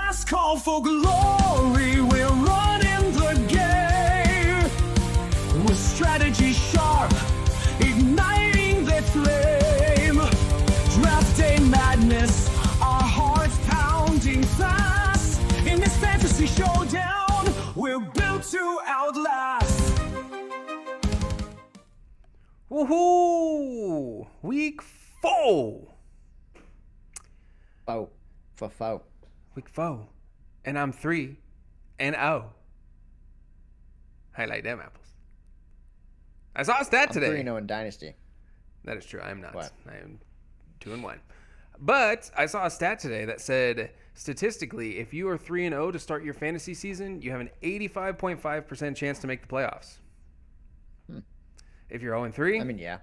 last call for glory. We're running the game with strategy sharp, igniting the flame. Draft day madness, our hearts pounding fast. In this fantasy showdown, we're built to outlast. Woohoo! Week 4. Foe. Week 4. And I'm 3-0. I like them apples. I saw a stat today. I'm 3-0 in Dynasty. That is true. I am not. What? I am 2-1. But I saw a stat today that said statistically, if you are 3-0 to start your fantasy season, you have an 85.5% chance to make the playoffs. If you're 0-3, I mean, yeah.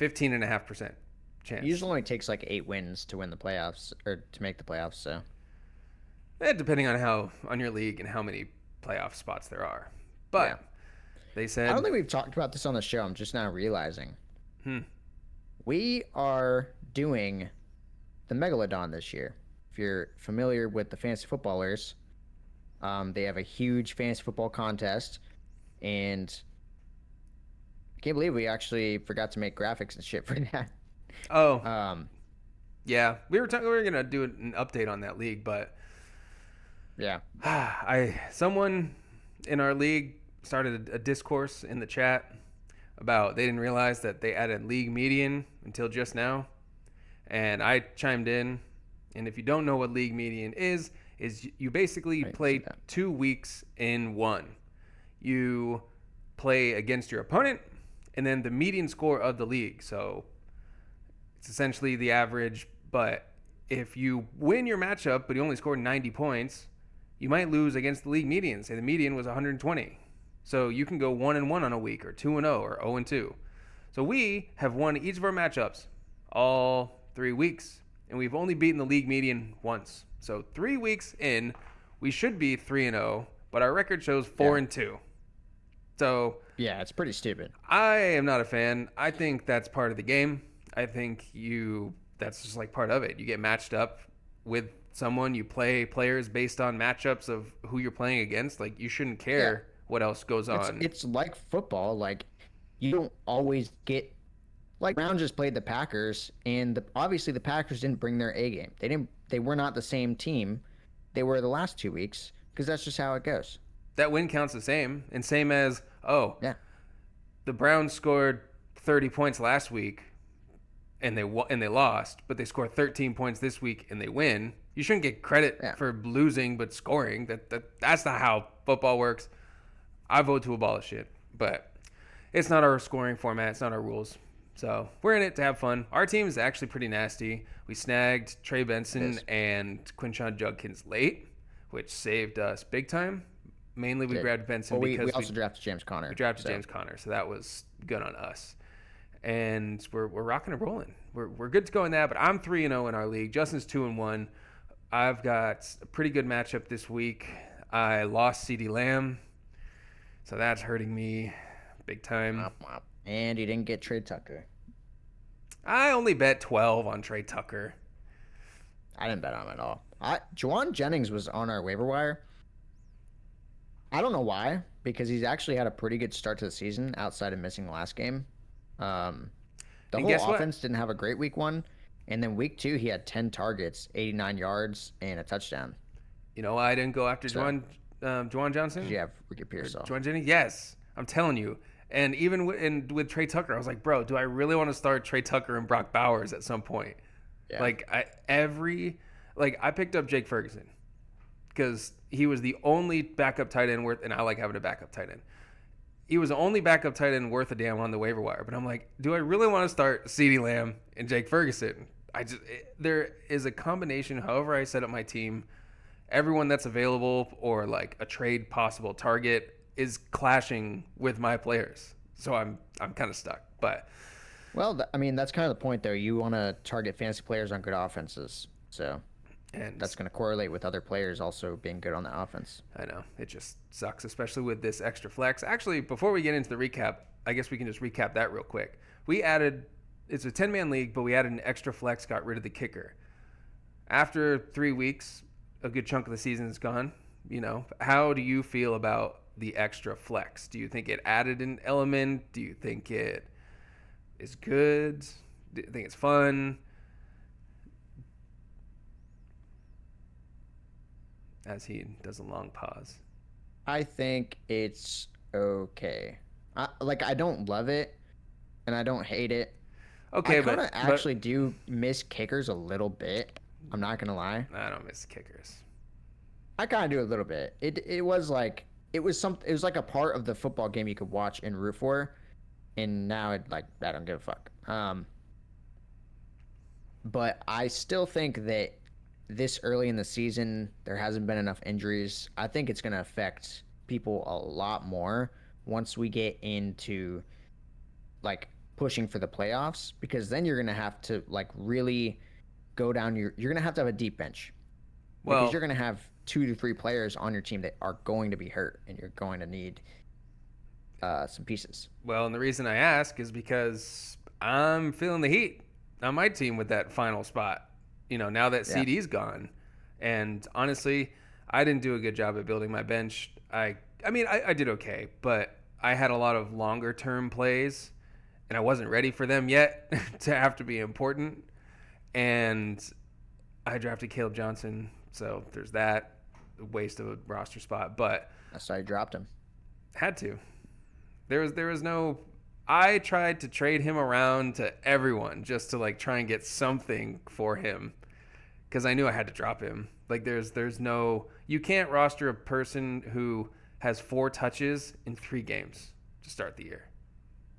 15.5% chance. It usually only takes like 8 wins to win the playoffs or to make the playoffs. So Depending on your league and how many playoff spots there are. But Yeah. they said I don't think we've talked about this on the show. I'm just now realizing. We are doing the Megalodon this year. If you're familiar with the fantasy footballers, they have a huge fantasy football contest, and I can't believe we actually forgot to make graphics and shit for that. Oh, yeah. We were gonna do an update on that league, but Yeah. someone in our league started a discourse in the chat about they didn't realize that they added league median until just now, and I chimed in. And if you don't know what league median is you basically play 2 weeks in one. You play against your opponent, and then the median score of the league. So it's essentially the average, but if you win your matchup but you only scored 90 points, you might lose against the league median. Say the median was 120. So you can go 1-1 on a week, or 2-0, or 0-2. So we have won each of our matchups all 3 weeks, and we've only beaten the league median once. So 3 weeks in, we should be 3-0, but our record shows 4-2. So Yeah, it's pretty stupid. I am not a fan. I think that's part of the game. I think that's just like part of it. You get matched up with someone, you play players based on matchups of who you're playing against. Like, you shouldn't care what else goes on. It's like football. Like, you don't always get. Like, Brown just played the Packers, and obviously the Packers didn't bring their A game. They were not the same team they were the last 2 weeks, because that's just how it goes. That win counts the same. And same as, Yeah. the Browns scored 30 points last week and they lost, but they scored 13 points this week and they win. You shouldn't get credit for losing but scoring. That's not how football works. I vote to abolish it, but it's not our scoring format. It's not our rules. So we're in it to have fun. Our team is actually pretty nasty. We snagged Trey Benson and Quinshon Judkins late, which saved us big time. Mainly we grabbed Benson because we also drafted James Conner. We drafted James Conner, so that was good on us. And we're rocking and rolling. We're good to go in that, but I'm 3-0 in our league. Justin's 2-1. I've got a pretty good matchup this week. I lost CeeDee Lamb, so that's hurting me big time. And you didn't get Trey Tucker. I only bet 12 on Trey Tucker. I didn't bet on him at all. Juwan Jennings was on our waiver wire. I don't know why, because he's actually had a pretty good start to the season outside of missing the last game. The whole offense didn't have a great week 1, and then week 2 he had 10 targets, 89 yards, and a touchdown. You know why I didn't go after Juwan Johnson? Did you have Ricky Pearsall? Juwan Jennings? Yes, I'm telling you. And even with Trey Tucker, I was like, bro, do I really want to start Trey Tucker and Brock Bowers at some point? Yeah. I picked up Jake Ferguson because he was the only backup tight end worth, and I like having a backup tight end. He was the only backup tight end worth a damn on the waiver wire. But I'm like, do I really want to start CeeDee Lamb and Jake Ferguson? There is a combination, however I set up my team, everyone that's available or like a trade possible target is clashing with my players. So I'm kind of stuck. But well, that's kind of the point, though. You want to target fantasy players on good offenses. So And that's going to correlate with other players also being good on the offense. I know. It just sucks, especially with this extra flex. Actually, before we get into the recap, I guess we can just recap that real quick. We added, it's a 10-man league, but we added an extra flex, got rid of the kicker. After 3 weeks, a good chunk of the season is gone. How do you feel about the extra flex? Do you think it added an element? Do you think it is good? Do you think it's fun? As he does a long pause. I think it's okay. I don't love it, and I don't hate it. Okay, I kind of but actually do miss kickers a little bit. I'm not gonna lie. I don't miss kickers. I kind of do a little bit. It was like it was like a part of the football game you could watch and root for, and now I don't give a fuck. But I still think that this early in the season there hasn't been enough injuries. I think it's gonna affect people a lot more once we get into like pushing for the playoffs, because then you're gonna have to like really go down you're gonna have to have a deep bench. Well, Because you're going to have 2 to 3 players on your team that are going to be hurt, and you're going to need some pieces. Well, and the reason I ask is because I'm feeling the heat on my team with that final spot. Now that CD's gone, and honestly, I didn't do a good job at building my bench. I did okay, but I had a lot of longer term plays, and I wasn't ready for them yet to have to be important. And I drafted Caleb Johnson. So there's that waste of a roster spot, but That's why I dropped him. had to. There was no. I tried to trade him around to everyone just to like try and get something for him, because I knew I had to drop him. Like there's no. You can't roster a person who has 4 touches in 3 games to start the year.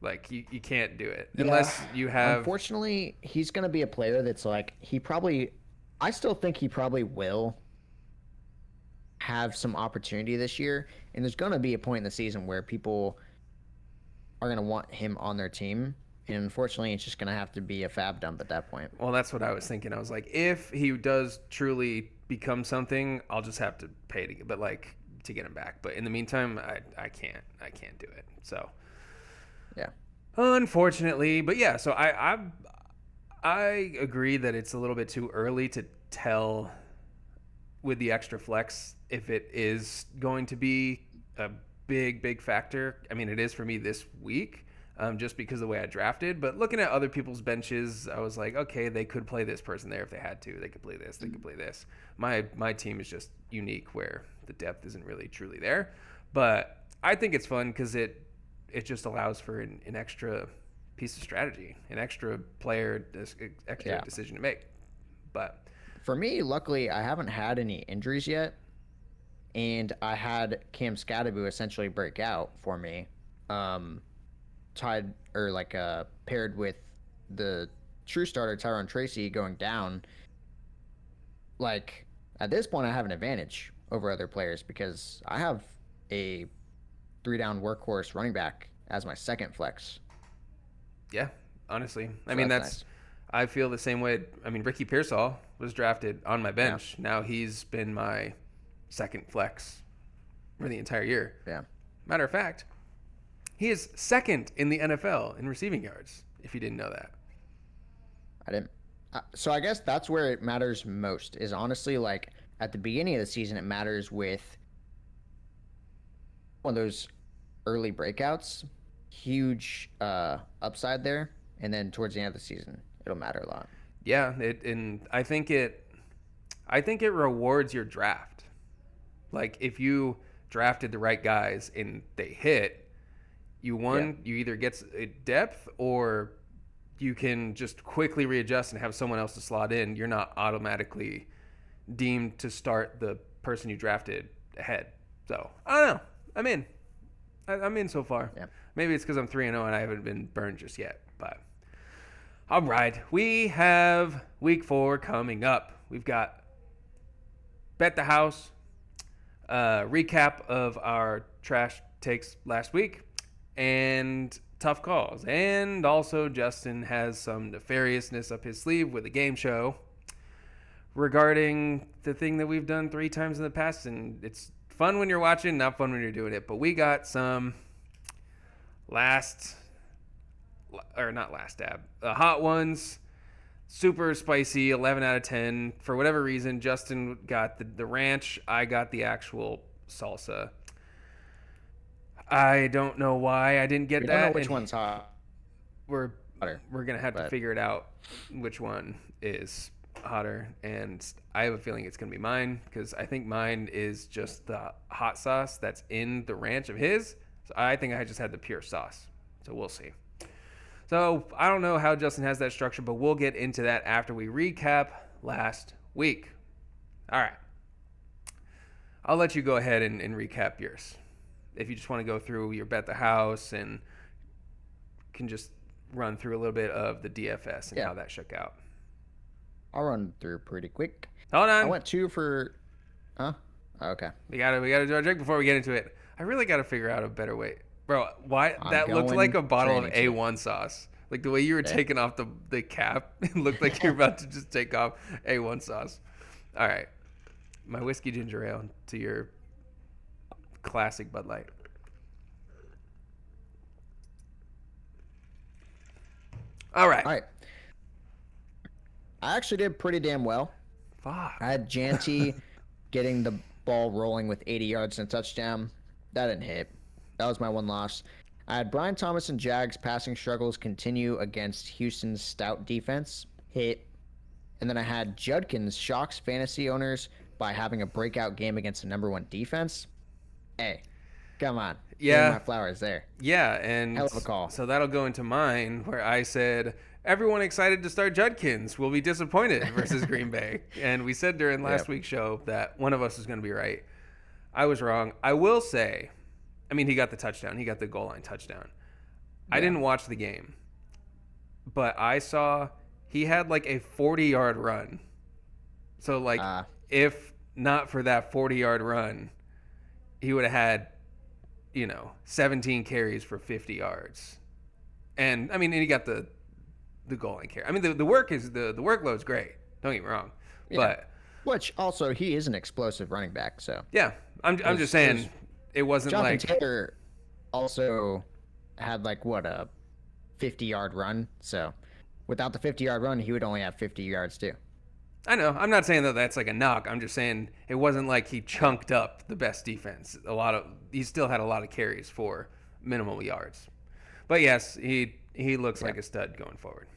Like you can't do it unless you have. Unfortunately, he's going to be a player that's like I still think he probably will have some opportunity this year, and there's going to be a point in the season where people are going to want him on their team, and unfortunately it's just going to have to be a fab dump at that point. Well, that's what I was thinking. I was like, if he does truly become something, I'll just have to pay to get him back. But in the meantime, I can't do it. So Yeah. unfortunately, but yeah. So I agree that it's a little bit too early to tell with the extra flex if it is going to be a big factor. I mean, it is for me this week, just because of the way I drafted. But looking at other people's benches, I was like, okay, they could play this person there if they had to. They could play this. They could play this. My team is just unique where the depth isn't really truly there. But I think it's fun because it just allows for an extra piece of strategy, an extra player, extra decision to make. But For me, luckily, I haven't had any injuries yet, and I had Cam Scadaboo essentially break out for me, paired with the true starter Tyron Tracy going down. Like at this point, I have an advantage over other players because I have a 3-down workhorse running back as my second flex. yeah, honestly, I So mean that's that's nice. I feel the same way. I mean, Ricky Pearsall was drafted on my bench. Now he's been my second flex for the entire year. Yeah. Matter of fact, he is second in the NFL in receiving yards, if you didn't know that. I didn't. So I guess that's where it matters most is honestly like at the beginning of the season, it matters with one of those early breakouts, huge upside there. And then towards the end of the season, it'll matter a lot. Yeah, I think it rewards your draft. Like if you drafted the right guys and they hit, you either get depth or you can just quickly readjust and have someone else to slot in. You're not automatically deemed to start the person you drafted ahead. So I don't know. I'm in. I'm in so far. Yeah. Maybe it's because I'm 3-0 and I haven't been burned just yet. But all right, we have week 4 coming up. We've got Bet the House, recap of our trash takes last week, and tough calls. And also Justin has some nefariousness up his sleeve with a game show regarding the thing that we've done 3 times in the past. And it's fun when you're watching, not fun when you're doing it. But we got some hot ones super spicy, 11 out of 10. For whatever reason, Justin got the ranch. I got the actual salsa. I don't know why I didn't get We that. don't know which and one's hotter. We're gonna have to but- figure it out which one is hotter, and I have a feeling it's gonna be mine because I think mine is just the hot sauce that's in the ranch of his. So I think I just had the pure sauce. So we'll see. So I don't know how Justin has that structure, but we'll get into that after we recap last week. All right. I'll let you go ahead and recap yours. If you just want to go through your bet the house and can just run through a little bit of the DFS and how that shook out. I'll run through pretty quick. Hold on. I went 2 for... Huh? Okay. We gotta do our drink before we get into it. I really gotta figure out a better way. Bro, why I'm that looked going like a bottle of training A1 sauce. Like the way you were taking off the cap, it looked like you're about to just take off A1 sauce. All right. My whiskey ginger ale to your classic Bud Light. All right. All right. I actually did pretty damn well. Fuck. I had Janty getting the ball rolling with 80 yards and a touchdown. That didn't hit. That was my one loss. I had Brian Thomas and Jags passing struggles continue against Houston's stout defense. Hit. And then I had Judkins shocks fantasy owners by having a breakout game against the number 1 defense. Hey, come on. Yeah. Give me my flowers there. Yeah, and Hell of a call. So that'll go into mine where I said everyone excited to start Judkins will be disappointed versus Green Bay. And we said during last week's show that one of us was going to be right. I was wrong. I will say, I mean, he got the touchdown. He got the goal line touchdown. I didn't watch the game, but I saw he had like a 40-yard run. So, like, if not for that 40-yard run, he would have had, 17 carries for 50 yards. And, I mean, and he got the goal line carry. I mean, the workload's great. Don't get me wrong. Yeah. But Which also, he is an explosive running back, so. yeah, I'm just saying it wasn't Jonathan like Taylor also had like a 50-yard run. So without the 50-yard run, he would only have 50 yards too. I know. I'm not saying that that's like a knock. I'm just saying it wasn't like he chunked up the best defense. He still had a lot of carries for minimal yards. But yes, he looks like a stud going forward.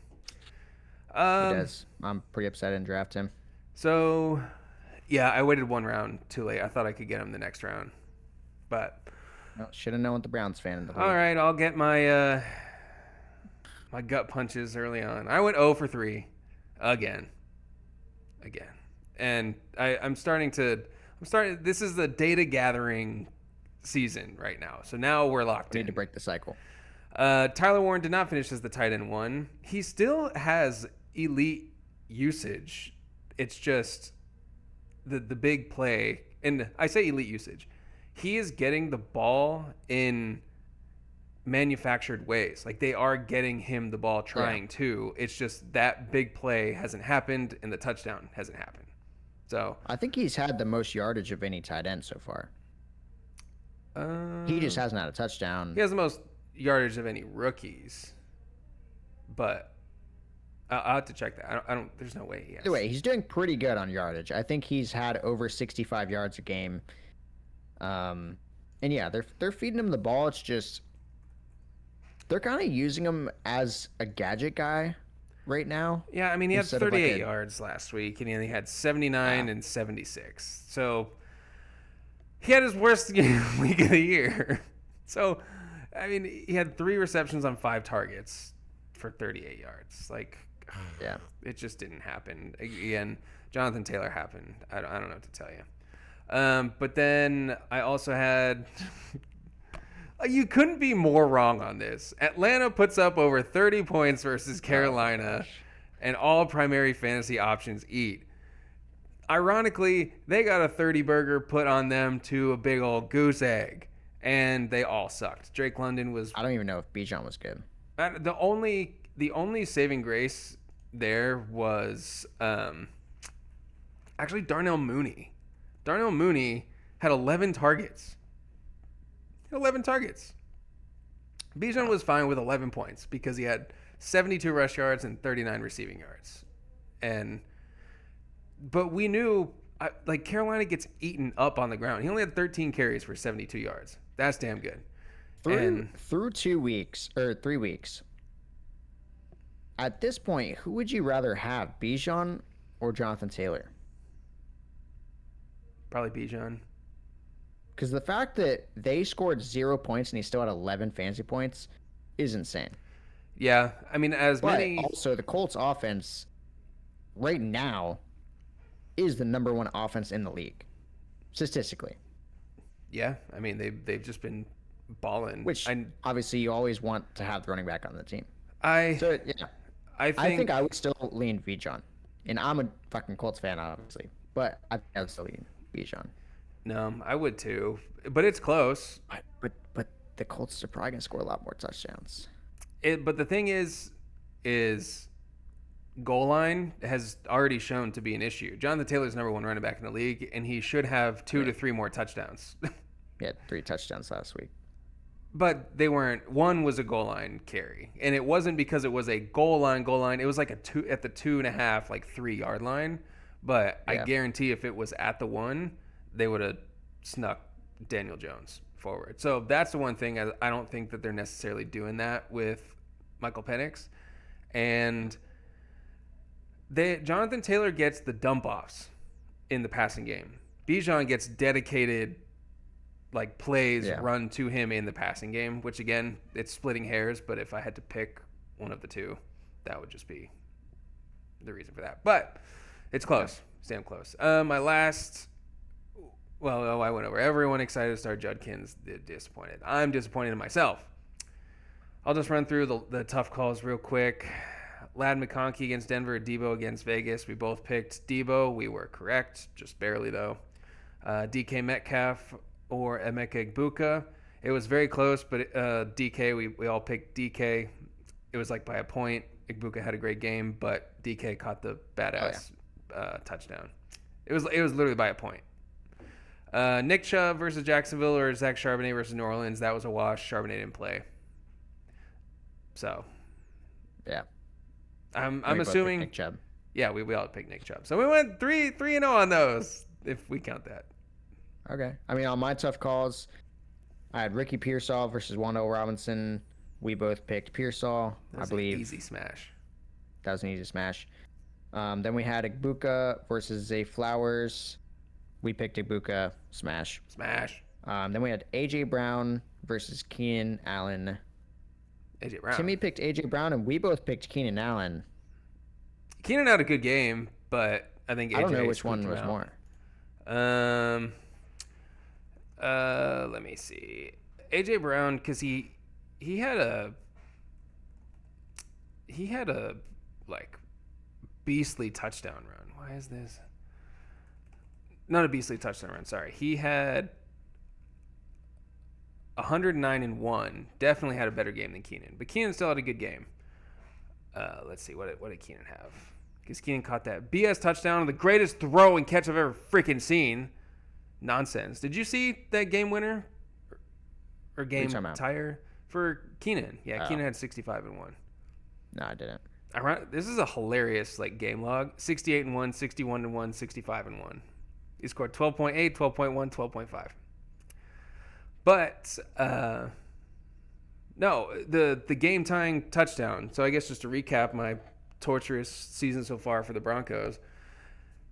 He does. I'm pretty upset I didn't draft him. So, yeah, I waited one round too late. I thought I could get him the next round, but Well, should have known with the Browns fan in the league. all right, I'll get my my gut punches early on. I went 0 for 3 again, and I'm starting. This is the data gathering season right now. So now we're locked We in. need to break the cycle. Tyler Warren did not finish as the tight end 1. He still has elite usage. It's just the big play, and I say elite usage. He is getting the ball in manufactured ways. Like they are getting him the ball trying to. It's just that big play hasn't happened and the touchdown hasn't happened. So I think he's had the most yardage of any tight end so far. He just hasn't had a touchdown. he has the most yardage of any rookies, but I'll have to check that. I don't. There's no way he has. Either way, he's doing pretty good on yardage. I think he's had over 65 yards a game. And yeah, they're feeding him the ball. It's just they're kind of using him as a gadget guy right now. Yeah, I mean, he had Instead of 38 like yards last week, and he had 79 and 76. So he had his worst week of the year. So, I mean, he had 3 receptions on 5 targets for 38 yards. Like, Yeah. it just didn't happen. Again, Jonathan Taylor happened. I don't know what to tell you. But then I also had... You couldn't be more wrong on this. Atlanta puts up over 30 points versus Carolina, and all primary fantasy options eat. Ironically, they got a 30 burger put on them to a big old goose egg, and they all sucked. Drake London was I don't even know if Bijan was good. the only saving grace there was actually Darnell Mooney. Darnell Mooney had 11 targets. 11 targets. Bijan was fine with 11 points because he had 72 rush yards and 39 receiving yards. But we knew, like, Carolina gets eaten up on the ground. He only had 13 carries for 72 yards. That's damn good. Through 2 weeks or 3 weeks. At this point, who would you rather have, Bijan or Jonathan Taylor? Probably Bijan. Because the fact that they scored 0 points and he still had 11 fantasy points is insane. Yeah, I mean, But also, the Colts offense right now is the number 1 offense in the league, statistically. Yeah, I mean, they've just been balling. Which, obviously, you always want to have the running back on the team. I think I would still lean Bijan. And I'm a fucking Colts fan, obviously. But I think I would still lean Bijan. No, I would too. But it's close. But the Colts are probably going to score a lot more touchdowns. But the thing is goal line has already shown to be an issue. Jonathan Taylor's number 1 running back in the league, and he should have 2 to 3 more touchdowns. He had 3 touchdowns last week. But they weren't. One was a goal line carry, and it wasn't because it was a goal line. It was like at the 2.5, like 3 yard line. But I guarantee if it was at the 1, they would have snuck Daniel Jones forward. So that's the one thing. I don't think that they're necessarily doing that with Michael Penix. And Jonathan Taylor gets the dump offs in the passing game. Bijan gets dedicated like plays run to him in the passing game, which again, it's splitting hairs, but if I had to pick one of the two, that would just be the reason for that. But it's close. Damn close. My last I went over. Everyone excited to start Judkins. Disappointed. I'm disappointed in myself. I'll just run through the tough calls real quick. Ladd McConkey against Denver, Debo against Vegas. We both picked Debo. We were correct, just barely though. DK Metcalf or Emeka Egbuka. It was very close, but DK, we all picked DK. It was like by a point. Egbuka had a great game, but DK caught the badass touchdown. It was literally by a point. Nick Chubb versus Jacksonville or Zach Charbonnet versus New Orleans. That was a wash. Charbonnet didn't play. So, yeah. I'm assuming Nick Chubb. Yeah, we all picked Nick Chubb. So we went 3-0 on those, if we count that. Okay. I mean, on my tough calls, I had Ricky Pearsall versus Wando Robinson. We both picked Pearsall, I believe. Easy smash. That was an easy smash. Then we had Egbuka versus Zay Flowers. We picked Egbuka, smash. Smash. Then we had AJ Brown versus Keenan Allen. AJ Brown. Timmy picked AJ Brown, and we both picked Keenan Allen. Keenan had a good game, but I think AJ I don't know which one was more. Let me see. AJ Brown, because he had a like beastly touchdown run. Why is this? Not a beastly touchdown run. Sorry, he had 109-1. Definitely had a better game than Keenan, but Keenan still had a good game. Let's see, what did Keenan have? Because Keenan caught that BS touchdown, the greatest throw and catch I've ever freaking seen. Nonsense. Did you see that game winner or game tire for Keenan? Yeah, Keenan had 65-1. No, I didn't. This is a hilarious game log. 68-1, 61-1, 65-1. He scored 12.8, 12.1, 12.5. But no, the game tying touchdown. So I guess just to recap my torturous season so far for the Broncos.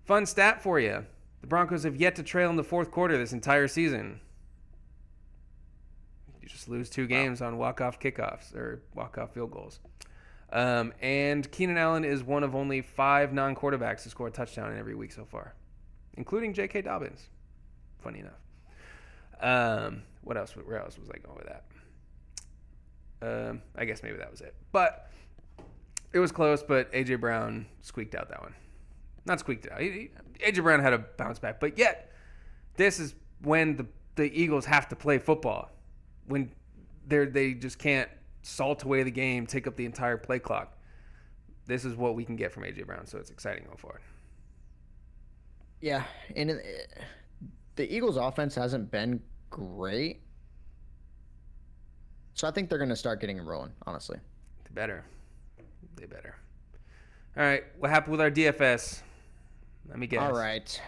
Fun stat for you. The Broncos have yet to trail in the fourth quarter this entire season. You just lose 2 games on walk-off kickoffs or walk-off field goals. And Keenan Allen is one of only 5 non-quarterbacks to score a touchdown in every week so far, including J.K. Dobbins. Funny enough. What else? Where else was I going with that? I guess maybe that was it. But it was close, but A.J. Brown squeaked out that one. Not squeaked it out. A.J. Brown had a bounce back. But yet, this is when the Eagles have to play football. When they just can't salt away the game, take up the entire play clock. This is what we can get from A.J. Brown, so it's exciting going forward. Yeah, and the Eagles' offense hasn't been great. So I think they're going to start getting it rolling, honestly. They better. All right, what happened with our DFS? Let me guess. All right.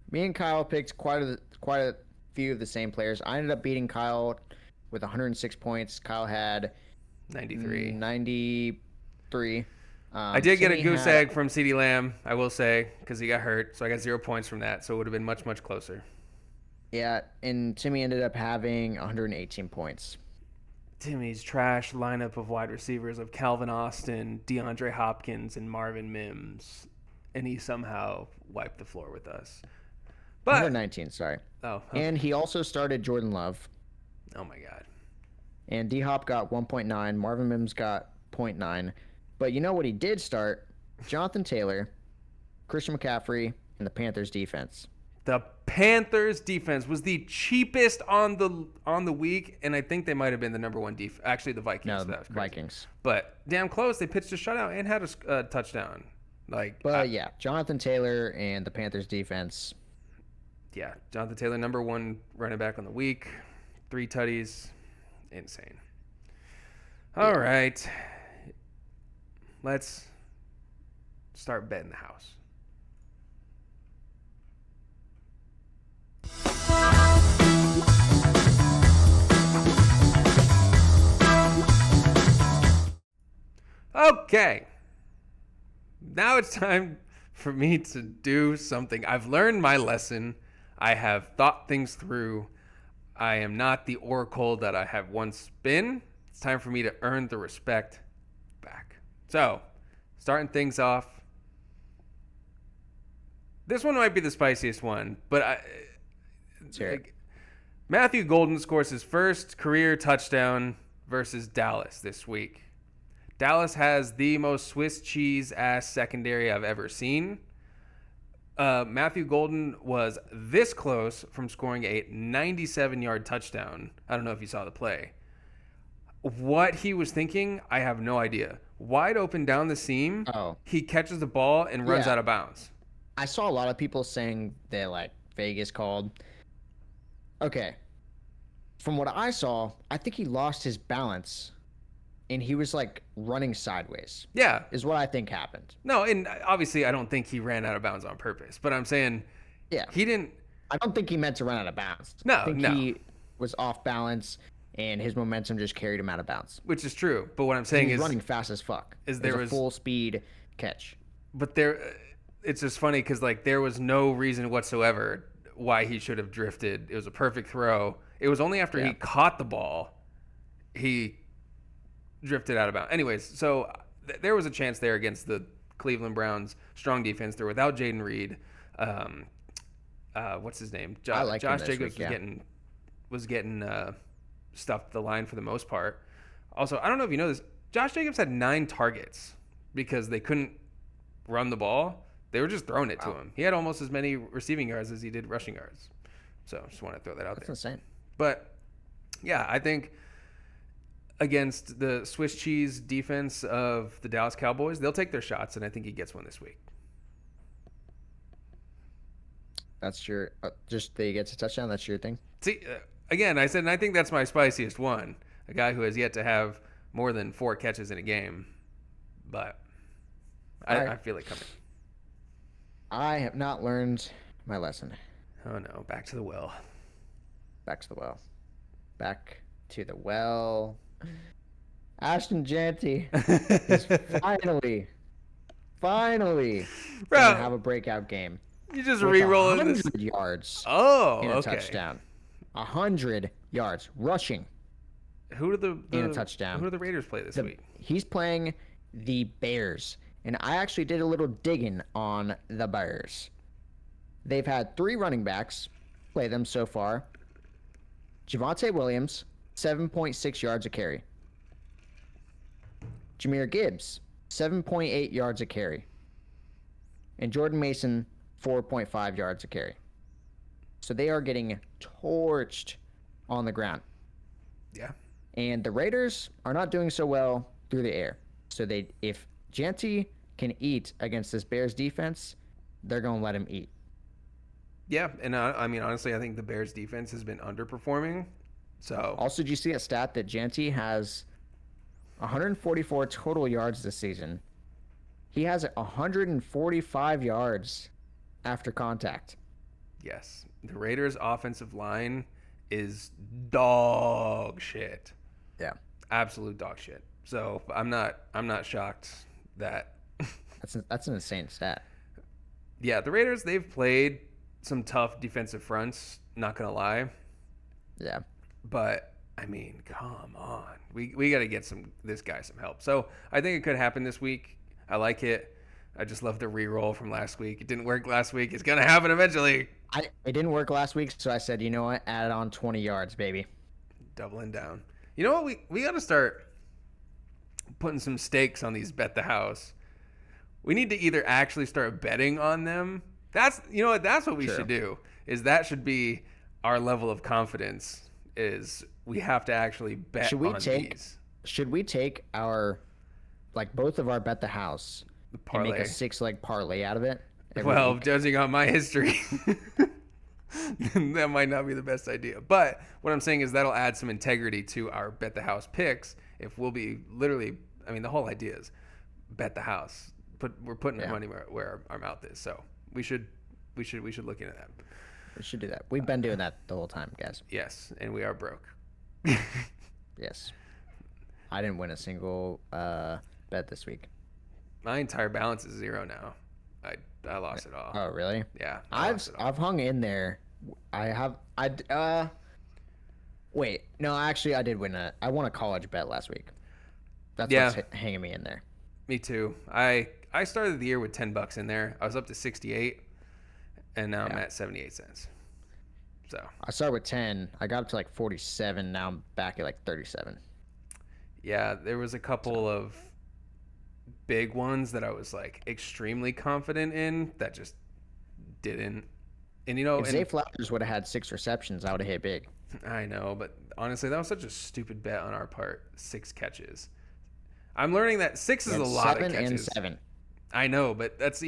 Me and Kyle picked quite a few of the same players. I ended up beating Kyle with 106 points. Kyle had 93. 93. I did get a Timmy goose had- egg from CeeDee Lamb, I will say, because he got hurt. So I got 0 points from that. So it would have been much, much closer. Yeah, and Timmy ended up having 118 points. Timmy's trash lineup of wide receivers of Calvin Austin, DeAndre Hopkins, and Marvin Mims. And he somehow wiped the floor with us. But 119, sorry. oh, And he also started Jordan Love. oh my God. And D-Hop got 1.9. Marvin Mims got 0.9. But you know what he did start? Jonathan Taylor, Christian McCaffrey, and the Panthers defense. The Panthers defense was the cheapest on the week, and I think they might have been the number one defense. Actually, the Vikings. No, so that was crazy. Vikings. But damn close. They pitched a shutout and had a touchdown. But yeah, Jonathan Taylor and the Panthers defense. Yeah, Jonathan Taylor, number one running back on the week, 3 tutties, insane. All right, let's start betting the house. Okay, now it's time for me to do something. I've learned my lesson. I have thought things through. I am not the oracle that I have once been. It's time for me to earn the respect back. So, starting things off. This one might be the spiciest one, but Matthew Golden scores his first career touchdown versus Dallas this week. Dallas has the most Swiss cheese ass secondary I've ever seen. Matthew Golden was this close from scoring a 97-yard touchdown. I don't know if you saw the play. What he was thinking, I have no idea. Wide open down the seam, he catches the ball and runs out of bounds. I saw a lot of people saying that like Vegas called. Okay. From what I saw, I think he lost his balance and he was like running sideways. Yeah. Is what I think happened. No, and obviously I don't think he ran out of bounds on purpose, but I'm saying he didn't. I don't think he meant to run out of bounds. No, I think he was off balance and his momentum just carried him out of bounds. Which is true, but what I'm saying He's is running fast as fuck. There was a full speed catch. But it's just funny because like there was no reason whatsoever why he should have drifted. It was a perfect throw. It was only after he caught the ball he drifted out of bounds. Anyways, so there was a chance there against the Cleveland Browns strong defense. They're without Jaden Reed. What's his name? Josh Jacobs was getting stuffed the line for the most part. Also, I don't know if you know this. Josh Jacobs had 9 targets because they couldn't run the ball. They were just throwing it to him. He had almost as many receiving yards as he did rushing yards. So just want to throw that out there. That's insane. But yeah, I think against the Swiss cheese defense of the Dallas Cowboys, they'll take their shots, and I think he gets one this week. That's your just that he gets a touchdown. That's your thing. See, again, I said, and I think that's my spiciest one. A guy who has yet to have more than 4 catches in a game, but I feel it coming. I have not learned my lesson. Oh no, back to the well. Back to the well. Back to the well. Ashton Jeanty is finally gonna have a breakout game. You just re-rolling 100 this. yards. Oh, in a okay. touchdown. 100 yards rushing. Who do in a touchdown. Who do the Raiders play this week? He's playing the Bears, and I actually did a little digging on the Bears. They've had 3 running backs play them so far. Javonte Williams, 7.6 yards a carry. Jahmyr Gibbs, 7.8 yards a carry. And Jordan Mason, 4.5 yards a carry. So they are getting torched on the ground. Yeah. And the Raiders are not doing so well through the air. So if Jeanty can eat against this Bears defense, they're going to let him eat. Yeah, and I mean, honestly, I think the Bears defense has been underperforming. So also, did you see a stat that Jeanty has 144 total yards this season, He has 145 yards after contact. Yes. The Raiders' offensive line is dog shit. Yeah. Absolute dog shit. So I'm not shocked that That's an insane stat. yeah, the Raiders, they've played some tough defensive fronts, not gonna lie. Yeah. But I mean, come on. We gotta get this guy some help. So I think it could happen this week. I like it. I just love the re-roll from last week. It didn't work last week. It's gonna happen eventually. It didn't work last week, so I said, you know what? Add on 20 yards, baby. Doubling down. You know what? We gotta start putting some stakes on these bet the house. We need to either actually start betting on them. That's what we should do. That should be our level of confidence. Is we have to actually bet on these. Should we take our, like, both of our bet the house and make a 6-leg parlay out of it? Well, judging on my history, that might not be the best idea. But what I'm saying is that'll add some integrity to our bet the house picks. If we'll be literally, I mean, the whole idea is bet the house. We're putting our money where our mouth is. So we should look into that. We should do that. We've been doing that the whole time, guys. Yes, and we are broke. Yes. I didn't win a single bet this week. My entire balance is 0 now. I lost it all. Oh, really? Yeah. I've hung in there. Wait, no, actually I did win I won a college bet last week. That's what's hanging me in there. Me too. I started the year with $10 in there. I was up to 68 and now I'm at 78 cents. So I started with 10. I got up to like 47. Now I'm back at like 37. Yeah, there was a couple of big ones that I was like extremely confident in that just didn't. And if Zay Flowers would have had 6 receptions, I would have hit big. I know, but honestly, that was such a stupid bet on our part. 6 catches. I'm learning that 6 is a lot of catches. 7 and 7. I know, but that's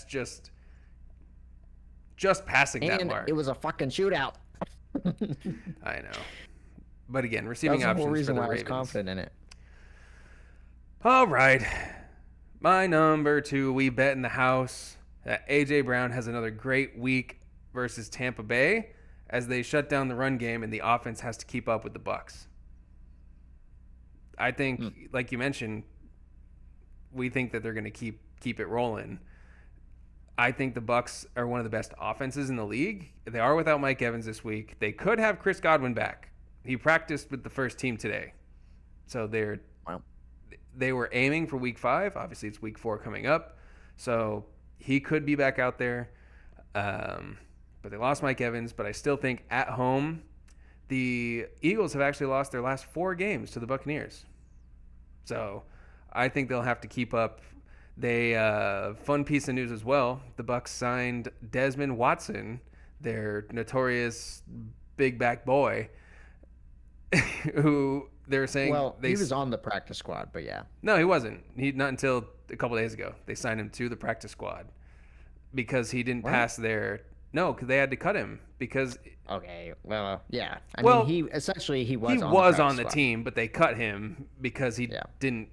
just passing that mark. It was a fucking shootout. I know. But again, receiving options the whole reason for the why Ravens. I was confident in it. All right. My number 2, we bet in the house that A.J. Brown has another great week versus Tampa Bay as they shut down the run game and the offense has to keep up with the Bucs. I think, like you mentioned, we think that they're going to keep it rolling. I think the Bucs are one of the best offenses in the league. They are without Mike Evans this week. They could have Chris Godwin back. He practiced with the first team today. So they were aiming for week 5. Obviously, it's week 4 coming up. So he could be back out there. But they lost Mike Evans. But I still think at home, the Eagles have actually lost their last 4 games to the Buccaneers. So I think they'll have to keep up. Fun piece of news as well. The Bucs signed Desmond Watson, their notorious big back boy, who they're saying he was on the practice squad, but yeah. No, he wasn't. Not until a couple days ago. They signed him to the practice squad because he didn't pass their. No, because they had to cut him because. Okay, well, yeah. I mean, he was on the team, but they cut him because he didn't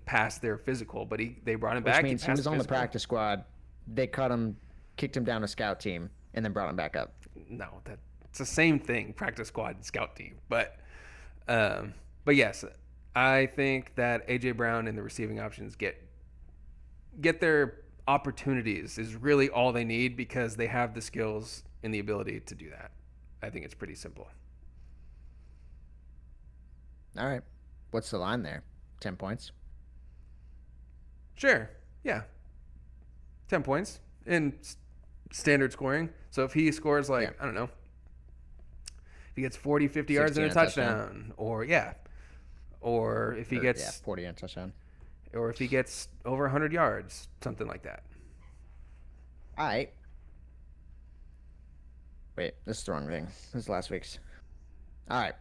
pass their physical. But they brought him back. Which means he was on the practice squad. They cut him, kicked him down to scout team, and then brought him back up. No, it's the same thing. Practice squad and scout team, but yes, I think that AJ Brown and the receiving options get their opportunities is really all they need because they have the skills and the ability to do that. I think it's pretty simple. All right. What's the line there? 10 points? Sure. Yeah. 10 points in standard scoring. So if he scores I don't know, if he gets 40, 50 yards and a touchdown. Or if he gets 40 and a touchdown. Or if he gets over 100 yards, something like that. All right. Wait, this is the wrong thing. This is last week's. All right.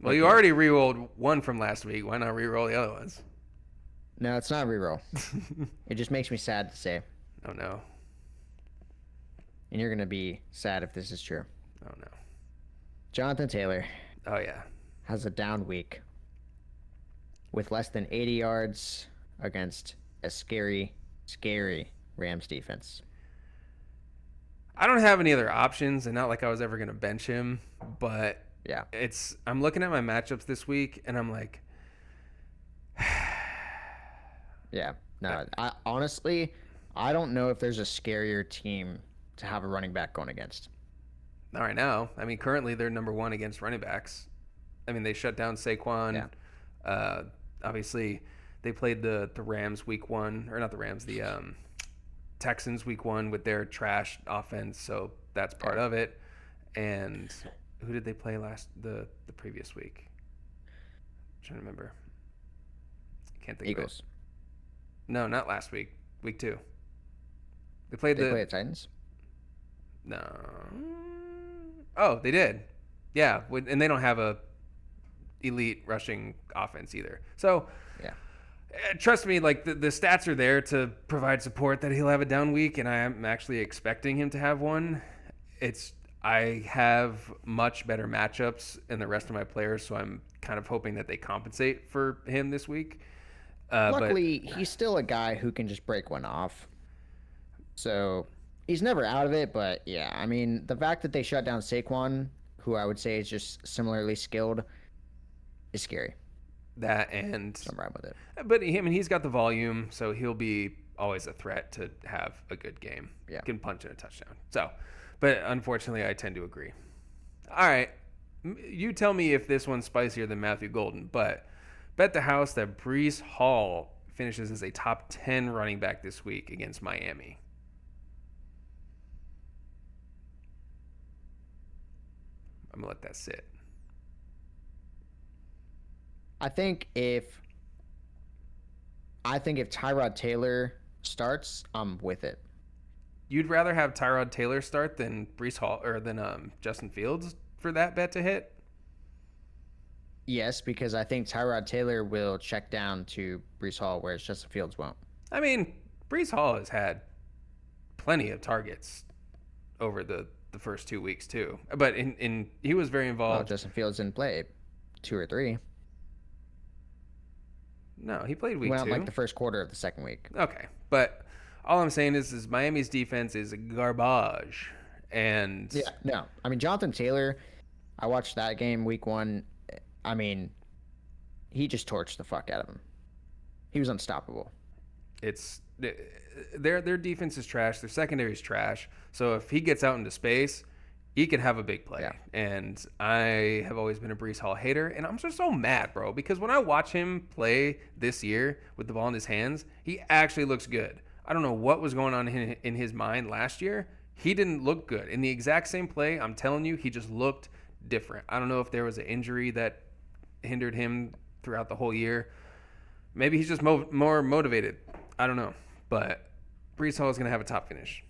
Well, you already re-rolled one from last week. Why not re-roll the other ones? No, it's not a re-roll. It just makes me sad to say. Oh, no. And you're going to be sad if this is true. Oh, no. Jonathan Taylor. Oh, yeah. Has a down week. with less than 80 yards against a scary, scary Rams defense. I don't have any other options, and not like I was ever going to bench him, but Yeah. I'm looking at my matchups this week, and I'm like, Yeah. No, honestly, I don't know if there's a scarier team to have a running back going against. not right now. I mean, currently they're number one against running backs. I mean, they shut down Saquon. Yeah. Obviously, they played the Rams week one, or not the Rams, the Texans week one with their trash offense, so that's part of it. And who did they play the previous week? I'm trying to remember. Can't think Eagles. of it. No, not last week. Week 2. They played They play the Titans? No. Oh, they did. Yeah, and they don't have a elite rushing offense either. So, Yeah. trust me, like the stats are there to provide support that he'll have a down week, and I am actually expecting him to have one. I have much better matchups in the rest of my players, so I'm kind of hoping that they compensate for him this week. Luckily, he's still a guy who can just break one off. So he's never out of it, but yeah, I mean, the fact that they shut down Saquon, who I would say is just similarly skilled, is scary. That and So I'm right with it. But he's got the volume, so he'll be always a threat to have a good game. Yeah. Can punch in a touchdown. So, but unfortunately, I tend to agree. All right, you tell me if this one's spicier than Matthew Golden, but bet the house that Breece Hall finishes as a top 10 running back this week against Miami. I'm gonna let that sit. I think if Tyrod Taylor starts, I'm with it. You'd rather have Tyrod Taylor start than Breece Hall or than Justin Fields for that bet to hit? Yes, because I think Tyrod Taylor will check down to Breece Hall, whereas Justin Fields won't. I mean, Breece Hall has had plenty of targets over the first 2 weeks too, but he was very Well, involved. Justin Fields didn't play 2 or 3. No, he played He week went 2. out like the first quarter of the second week. Okay, but all I'm saying is Miami's defense is garbage, and Yeah, no. I mean, Jonathan Taylor, I watched that game week 1. I mean, he just torched the fuck out of him. He was unstoppable. it's their defense is trash. Their secondary is trash. So if he gets out into space, he can have a big play. Yeah. And I have always been a Breece Hall hater, and I'm just so mad, bro, because when I watch him play this year with the ball in his hands, he actually looks good. I don't know what was going on in his mind last year. He didn't look good. In the exact same play, I'm telling you, he just looked different. I don't know if there was an injury that hindered him throughout the whole year. Maybe he's just more motivated. I don't know. But Breece Hall is going to have a top finish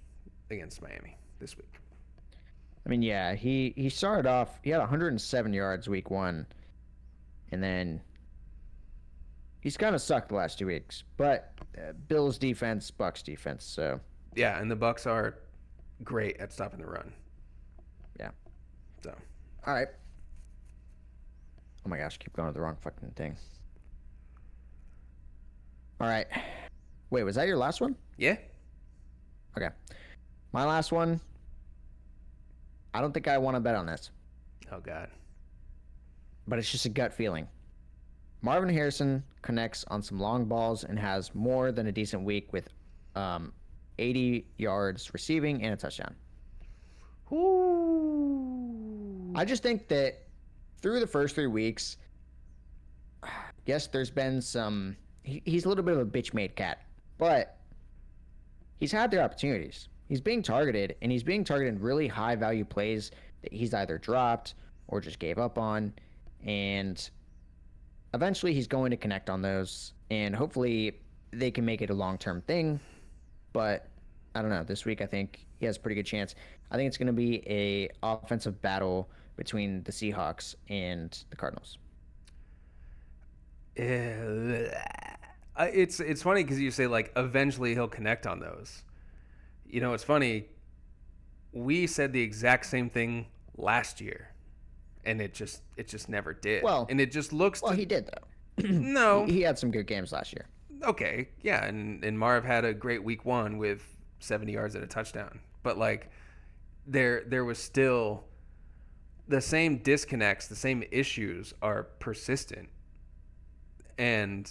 against Miami this week. I mean, yeah, he started off, he had 107 yards week 1, and then he's kind of sucked the last 2 weeks. But Bills defense, Bucks defense, so Yeah, and the Bucks are great at stopping the run. yeah. So, All right. Oh my gosh, keep going to the wrong fucking thing. All right. Wait, was that your last one? yeah. Okay. My last one, I don't think I want to bet on this, Oh, God. but it's just a gut feeling. Marvin Harrison connects on some long balls and has more than a decent week with 80 yards receiving and a touchdown. Ooh. I just think that through the first 3 weeks, yes, there's been some. He's a little bit of a bitch-made cat, but he's had their opportunities. He's being targeted, and he's being targeted in really high-value plays that he's either dropped or just gave up on, and eventually he's going to connect on those, and hopefully they can make it a long-term thing. But I don't know. This week, I think he has a pretty good chance. I think it's going to be a offensive battle between the Seahawks and the Cardinals. It's funny because you say, like, eventually he'll connect on those. You know, it's funny. We said the exact same thing last year, and it just never did. Well, and it just looks. Well, he did though. No. He had some good games last year. Okay, yeah, and Marv had a great week 1 with 70 yards and a touchdown. But like there was still the same disconnects, the same issues are persistent. And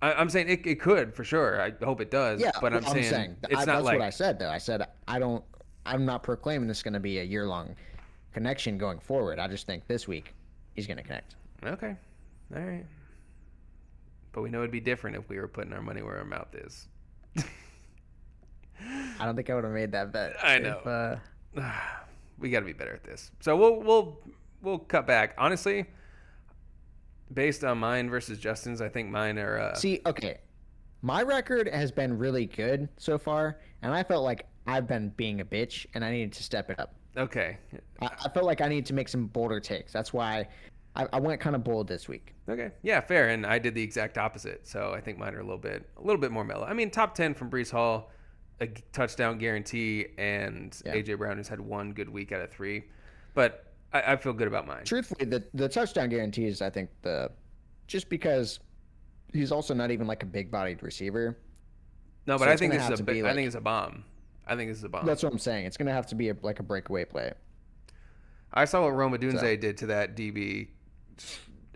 I'm saying it could for sure. I hope it does. Yeah, but I'm saying it's not that's like what I said though. I said I'm not proclaiming this is going to be a year-long connection going forward. I just think this week he's going to connect. okay, all right. But we know it'd be different if we were putting our money where our mouth is. I don't think I would have made that bet. I know. We got to be better at this. So we'll cut back. Honestly, based on mine versus Justin's, I think mine are. See, okay, my record has been really good so far, and I felt like I've been being a bitch, and I needed to step it up. Okay. I felt like I needed to make some bolder takes. That's why I went kind of bold this week. Okay. Yeah, fair. And I did the exact opposite. So I think mine are a little bit more mellow. I mean, top 10 from Brees Hall, a touchdown guarantee, and AJ Brown has had 1 good week out of 3. But I feel good about mine. Truthfully, the touchdown guarantees, I think just because he's also not even like a big-bodied receiver. No, but So I it's think gonna this have is to be, I like- think it's a bomb. I think this is a bomb. That's what I'm saying. It's gonna have to be like a breakaway play. I saw what Roma Dunze So- did to that DB,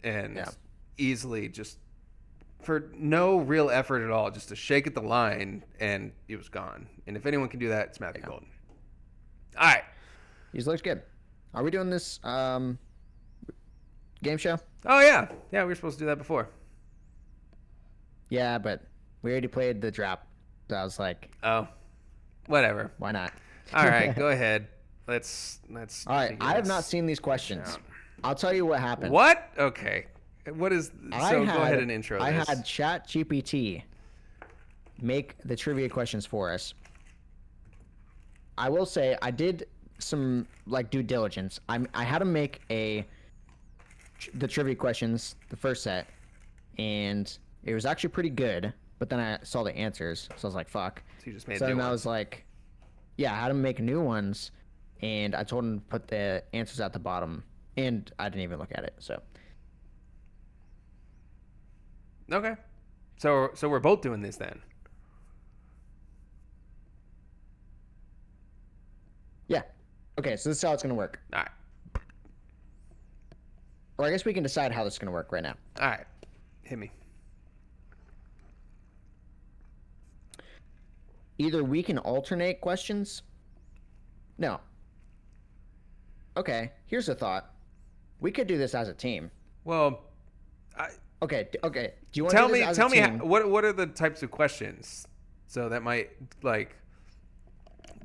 and Yeah. easily just for no real effort at all, just to shake at the line, and he was gone. And if anyone can do that, it's Matthew Golden. All right. He's looked good. Are we doing this game show? Oh yeah, we were supposed to do that before. Yeah, but we already played the drop. So I was like, Oh, whatever. why not? All right, go ahead. Let's. All right, figure I have this not seen these questions. out. I'll tell you what happened. What? Okay. What is? So go ahead and intro I this. had ChatGPT make the trivia questions for us. I will say I did some like due diligence. I had to make the trivia questions, the first set, and it was actually pretty good. But then I saw the answers, so I was like, "Fuck." So you just made So new then I ones. was like, "Yeah, I had to make new ones," and I told him to put the answers at the bottom, and I didn't even look at it. So Okay. So we're both doing this then. yeah, okay. So this is how it's gonna work. All right. Or I guess we can decide how this is gonna work right now. All right. Hit me. Either we can alternate questions. No. Okay, here's a thought. We could do this as a team. Well, Okay. Do you want to tell do me. this as Tell a me. team? What are the types of questions? So that might like.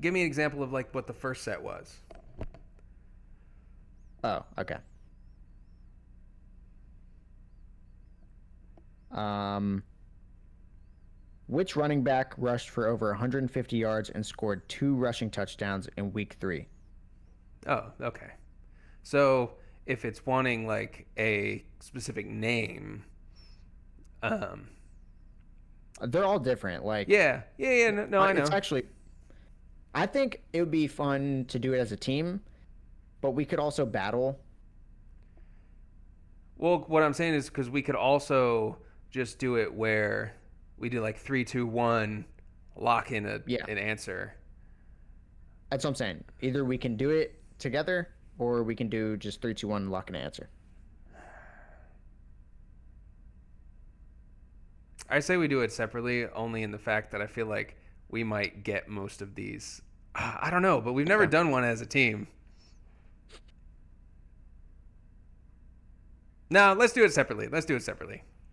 Give me an example of like what the first set was. Oh, okay. Which running back rushed for over 150 yards and scored 2 rushing touchdowns in week 3? Oh, okay. So if it's wanting like a specific name, They're all different. Like, yeah. No, I know. It's actually, I think it would be fun to do it as a team, but we could also battle. Well, what I'm saying is because we could also just do it where we do like 3, 2, 1, lock in an answer. That's what I'm saying. Either we can do it together, or we can do just 3, 2, 1, lock an answer. I say we do it separately, only in the fact that I feel like we might get most of these. I don't know, but we've never done one as a team. No, let's do it separately.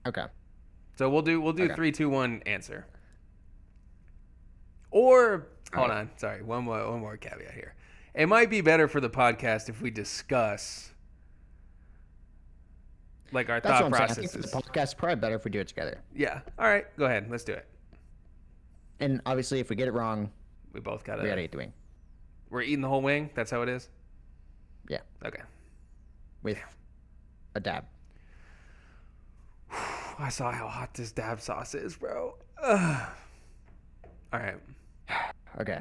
Okay. So we'll do Okay. 3, 2, 1 answer. Or hold on, sorry, one more caveat here. It might be better for the podcast if we discuss like our That's thought what I'm saying. I think processes. for the podcast is probably better if we do it together. Yeah. All right, go ahead. Let's do it. And obviously, if we get it wrong, We both got we gotta to. eat the wing. We're eating the whole wing. That's how it is. Yeah, Okay. with a dab. I saw how hot this dab sauce is, bro. Ugh. All right. Okay.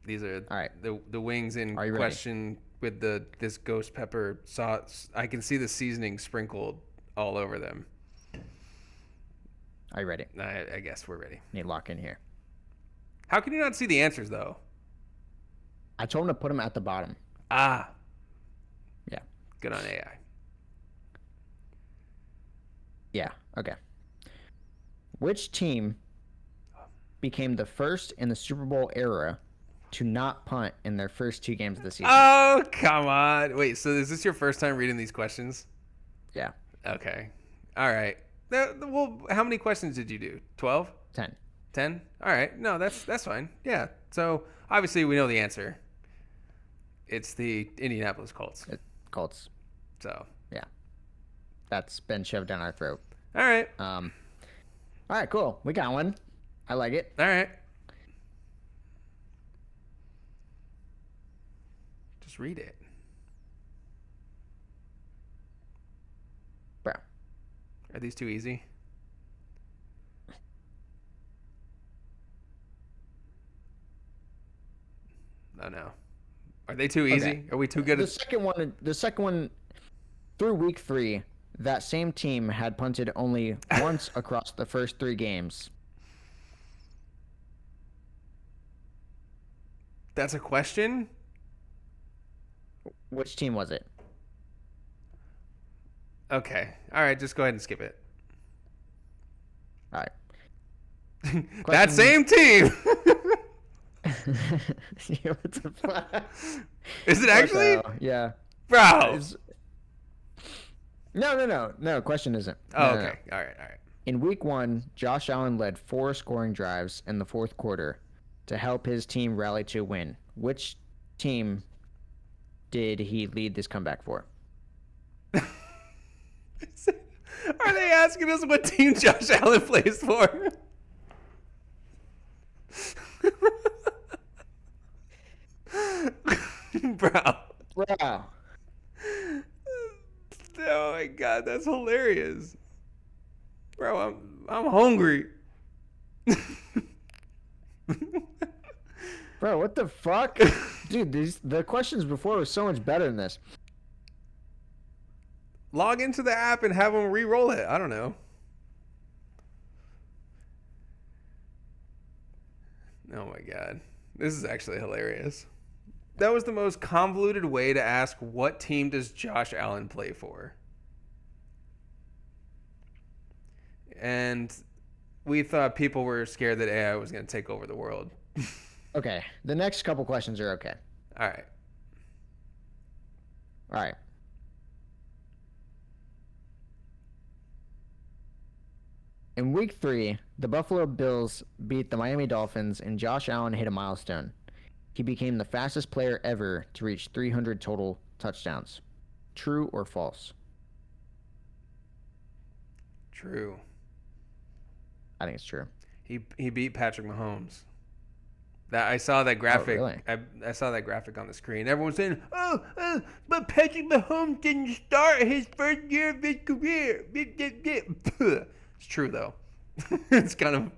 These are All right. the wings in Are you ready? question with this ghost pepper sauce. I can see the seasoning sprinkled all over them. Are you ready? I guess we're ready. Need lock in here. How can you not see the answers, though? I told him to put them at the bottom. Ah, Yeah. good on AI. Yeah. Okay. Which team became the first in the Super Bowl era to not punt in their first 2 games of the season? Oh, come on. Wait, so is this your first time reading these questions? Yeah. Okay. All right. Well, how many questions did you do? 12? 10. 10? All right. No, that's fine. Yeah. So, obviously, we know the answer. It's the Indianapolis Colts. Colts. So, Yeah. That's been shoved down our throat. all right. All right, cool. We got one. I like it. All right. Just read it. Bro. Are these too easy? Oh, no. Are they too easy? Okay. Are we too good The at... second one through week 3, that same team had punted only once across the first 3 games. That's a question? Which team was it? Okay. All right, just go ahead and skip it. All right. That same team. Yeah, what the fuck? Is it actually? Yeah. Bro. No. Question isn't. Oh, No. okay. All right. In week 1, Josh Allen led 4 scoring drives in the fourth quarter to help his team rally to a win. Which team did he lead this comeback for? Are they asking us what team Josh Allen plays for? Bro. Oh my god, that's hilarious. Bro, I'm hungry. Bro, what the fuck? Dude, the questions before were so much better than this. Log into the app and have them re-roll it. I don't know. Oh my god. This is actually hilarious. That was the most convoluted way to ask what team does Josh Allen play for. And we thought people were scared that AI was going to take over the world. Okay, the next couple questions are okay. All right. All right. In week 3, the Buffalo Bills beat the Miami Dolphins and Josh Allen hit a milestone. He became the fastest player ever to reach 300 total touchdowns. True or false? True. I think it's true. He beat Patrick Mahomes. That I saw that graphic. Oh, really? I saw that graphic on the screen. Everyone's saying, but Patrick Mahomes didn't start his first year of his career." It's true though. It's kind of.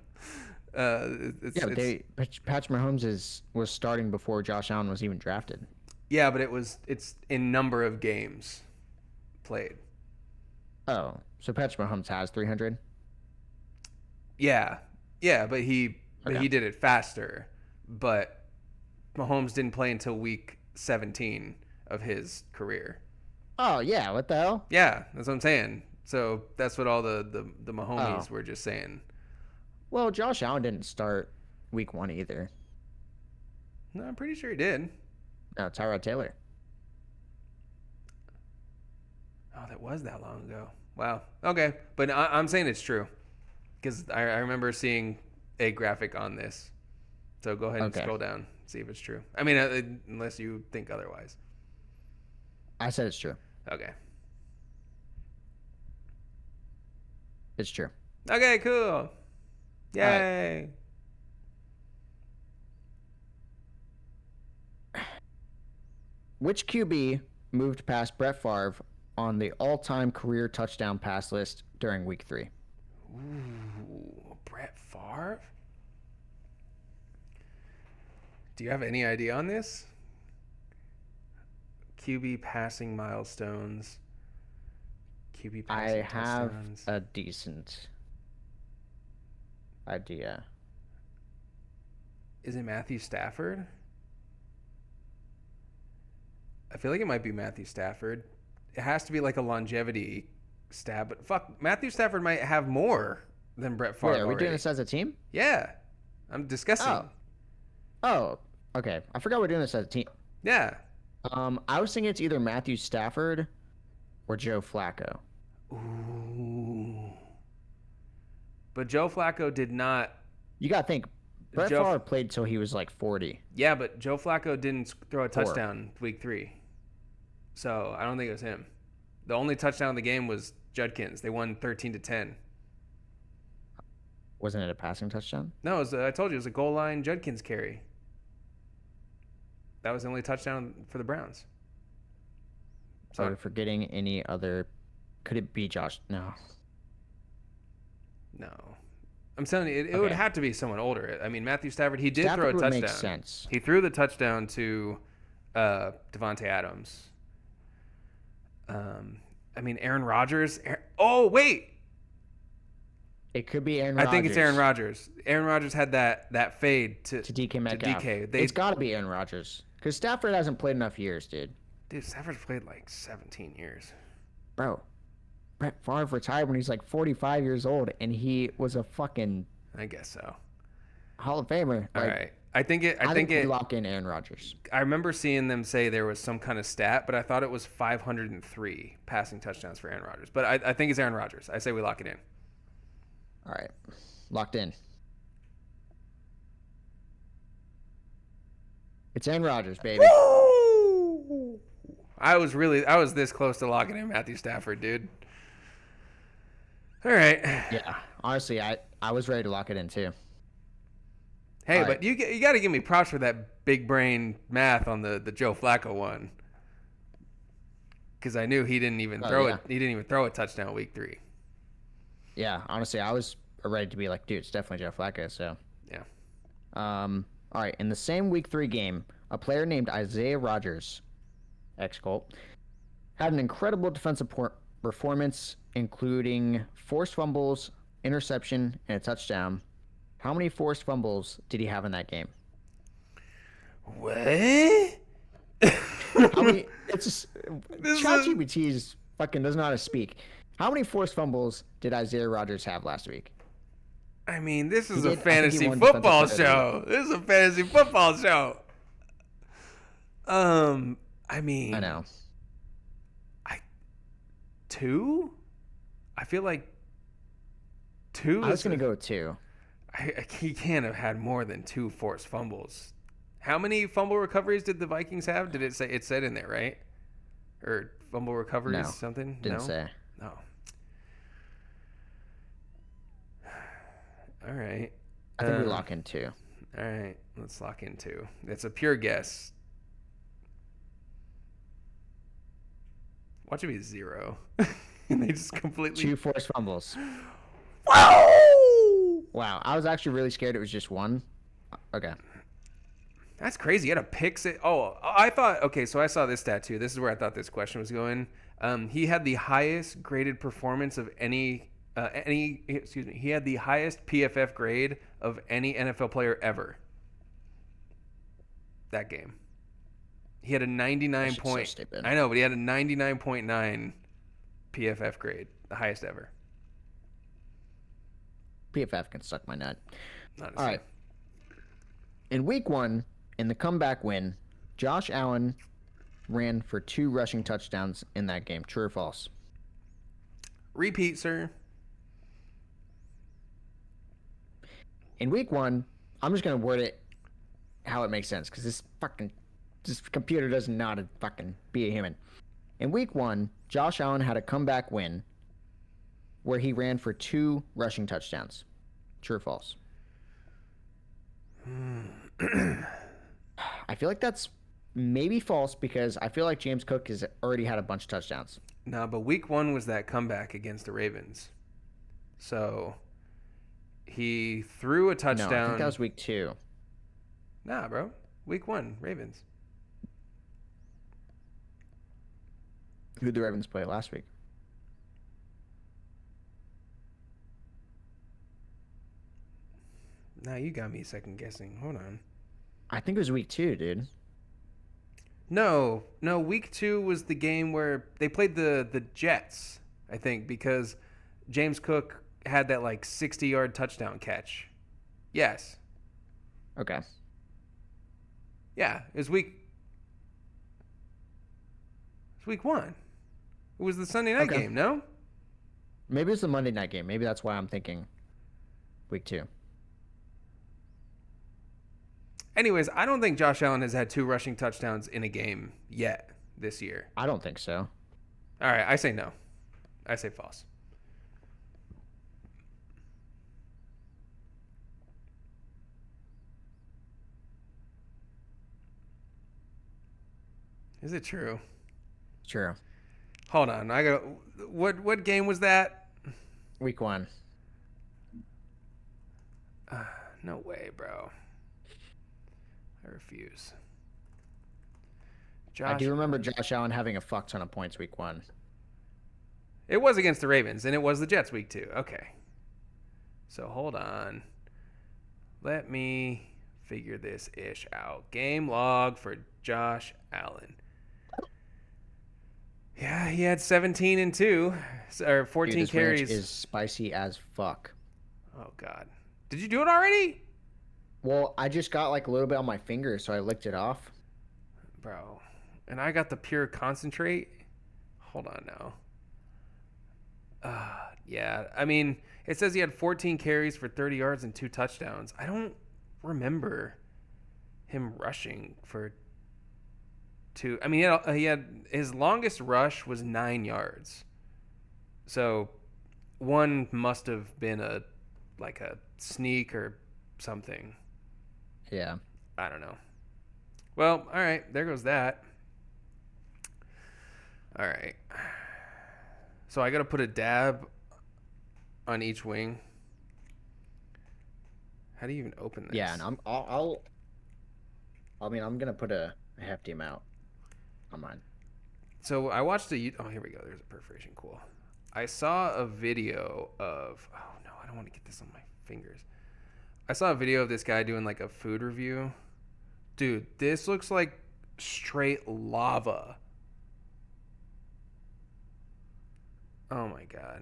Patrick Mahomes was starting before Josh Allen was even drafted. Yeah, but it's in number of games played. Oh, so Patrick Mahomes has 300? Yeah, but he did it faster. But Mahomes didn't play until week 17 of his career. Oh yeah, what the hell? Yeah, that's what I'm saying. So that's what all the Mahomies were just saying. Well, Josh Allen didn't start week 1 either. No, I'm pretty sure he did. No, Tyrod Taylor. Oh, that was that long ago. Wow. Okay, but I'm saying it's true because I remember seeing a graphic on this. So go ahead and scroll down, see if it's true. I mean, unless you think otherwise. I said it's true. Okay. It's true. Okay, cool. Yay. Which QB moved past Brett Favre on the all-time career touchdown pass list during week 3? Ooh, Brett Favre? Do you have any idea on this? QB passing milestones. QB I passing have touchdowns. a decent idea. Is it Matthew Stafford? I feel like it might be Matthew Stafford. It has to be like a longevity stab, but fuck, Matthew Stafford might have more than Brett Favre. Wait, are we already. doing this as a team? Yeah, I'm discussing. Oh, okay. I forgot we're doing this as a team. Yeah. I was thinking it's either Matthew Stafford or Joe Flacco. Ooh. But Joe Flacco did not. You gotta think, Brett Joe- Favre played till he was like 40. Yeah, but Joe Flacco didn't throw a touchdown week 3. So I don't think it was him. The only touchdown of the game was Judkins. They won 13-10. Wasn't it a passing touchdown? No, it was, I told you it was a goal line Judkins carry. That was the only touchdown for the Browns. So are we forgetting any other? Could it be Josh? No. No. I'm telling you, it would Okay. have to be someone older. I mean, Matthew Stafford, he did throw a Stafford would touchdown. make sense. He threw the touchdown to Devontae Adams. I mean, Aaron Rodgers. Oh, wait. It could be Aaron I Rodgers. think it's Aaron Rodgers. Aaron Rodgers had that fade to DK Metcalf. DK. It's got to be Aaron Rodgers. Because Stafford hasn't played enough years, dude. Dude, Stafford's played like 17 years. Bro, Brett Favre retired when he's like 45 years old, and he was a fucking I guess so. Hall of Famer. All Like, right. I think I think we lock in Aaron Rodgers. I remember seeing them say there was some kind of stat, but I thought it was 503 passing touchdowns for Aaron Rodgers. But I think it's Aaron Rodgers. I say we lock it in. All right, locked in. It's Aaron Rodgers, baby. I was this close to locking in Matthew Stafford, dude. All right. Yeah, honestly, I was ready to lock it in too. Hey, All but right. you got to give me props for that big brain math on the Joe Flacco one. Because I knew he didn't even throw yeah. it. He didn't even throw a touchdown week 3. Yeah, honestly, I was ready to be like, dude, it's definitely Joe Flacco. So, Yeah. all right. In the same Week 3 game, a player named Isaiah Rodgers, ex-Colt, had an incredible defensive performance, including forced fumbles, interception, and a touchdown. How many forced fumbles did he have in that game? What? How many? It's just This is- ChatGPT is fucking doesn't know how to speak. How many forced fumbles did Isaiah Rodgers have last week? I mean, this is He a did- I think he fantasy won football defensive player show. This is a fantasy football show. I mean, I know. 2? I feel like 2. I was gonna go with 2. He can't have had more than 2 forced fumbles. How many fumble recoveries did the Vikings have? Did it say? It said in there, right? Or fumble recoveries, No, something? Didn't no? say. No. All right. I think we lock in 2. All right, let's lock in 2. It's a pure guess. Watch it be 0. And they just completely. 2 forced fumbles. Whoa! Wow, I was actually really scared it was just 1. Okay. That's crazy. He had a pick six. Oh, I thought. Okay, so I saw this stat too. This is where I thought this question was going. He had the highest graded performance of any. Excuse me. He had the highest PFF grade of any NFL player ever. That game. He had a 99 shit's so point. stupid. I know, but he had a 99.9 PFF grade, the highest ever. PFF can suck my nut. Honestly. All right. In Week 1, in the comeback win, Josh Allen ran for 2 rushing touchdowns in that game. True or false? Repeat, sir. In Week 1, I'm just gonna word it how it makes sense because this computer doesn't know how to fucking be a human. In Week 1, Josh Allen had a comeback win where he ran for 2 rushing touchdowns. True or false? I feel like that's maybe false because I feel like James Cook has already had a bunch of touchdowns. No, but week 1 was that comeback against the Ravens. So he threw a touchdown. No, I think that was Week 2. Nah, bro. Week 1, Ravens. Who did the Ravens play last week? Now you got me second guessing. Hold on. I think it was week 2, dude. No, week 2 was the game where they played the Jets, I think, because James Cook had that like 60-yard touchdown catch. Yes. Okay. Yeah, it's week 1. It was the Sunday night Okay. game, no? Maybe it's the Monday night game. Maybe that's why I'm thinking week 2. Anyways, I don't think Josh Allen has had 2 rushing touchdowns in a game yet this year. I don't think so. All right, I say no. I say false. Is it true? True. Hold on. I got what game was that? Week 1. No way, bro. I refuse. I do remember Josh Allen having a fuck ton of points week 1. It was against the Ravens, and it was the Jets week 2. Okay. So hold on. Let me figure this ish out. Game log for Josh Allen. Yeah, he had 17 and 2, or 14 Dude, this carries. ranch is spicy as fuck. Oh God, did you do it already, Well, I just got like a little bit on my finger, so I licked it off. bro? And I got the pure concentrate. Hold on now. Yeah, I mean, it says he had 14 carries for 30 yards and 2 touchdowns. I don't remember him rushing for 2. I mean, he had his longest rush was 9 yards. So one must have been a sneak or something. Yeah. I don't know. Well, all right, there goes that. All right. So I got to put a dab on each wing. How do you even open this? Yeah, and I'm gonna put a hefty amount on mine. So I watched here we go. There's a perforation. Cool. I saw a video of. Oh no, I don't want to get this on my fingers. I saw a video of this guy doing like a food review. Dude, this looks like straight lava. Oh my God.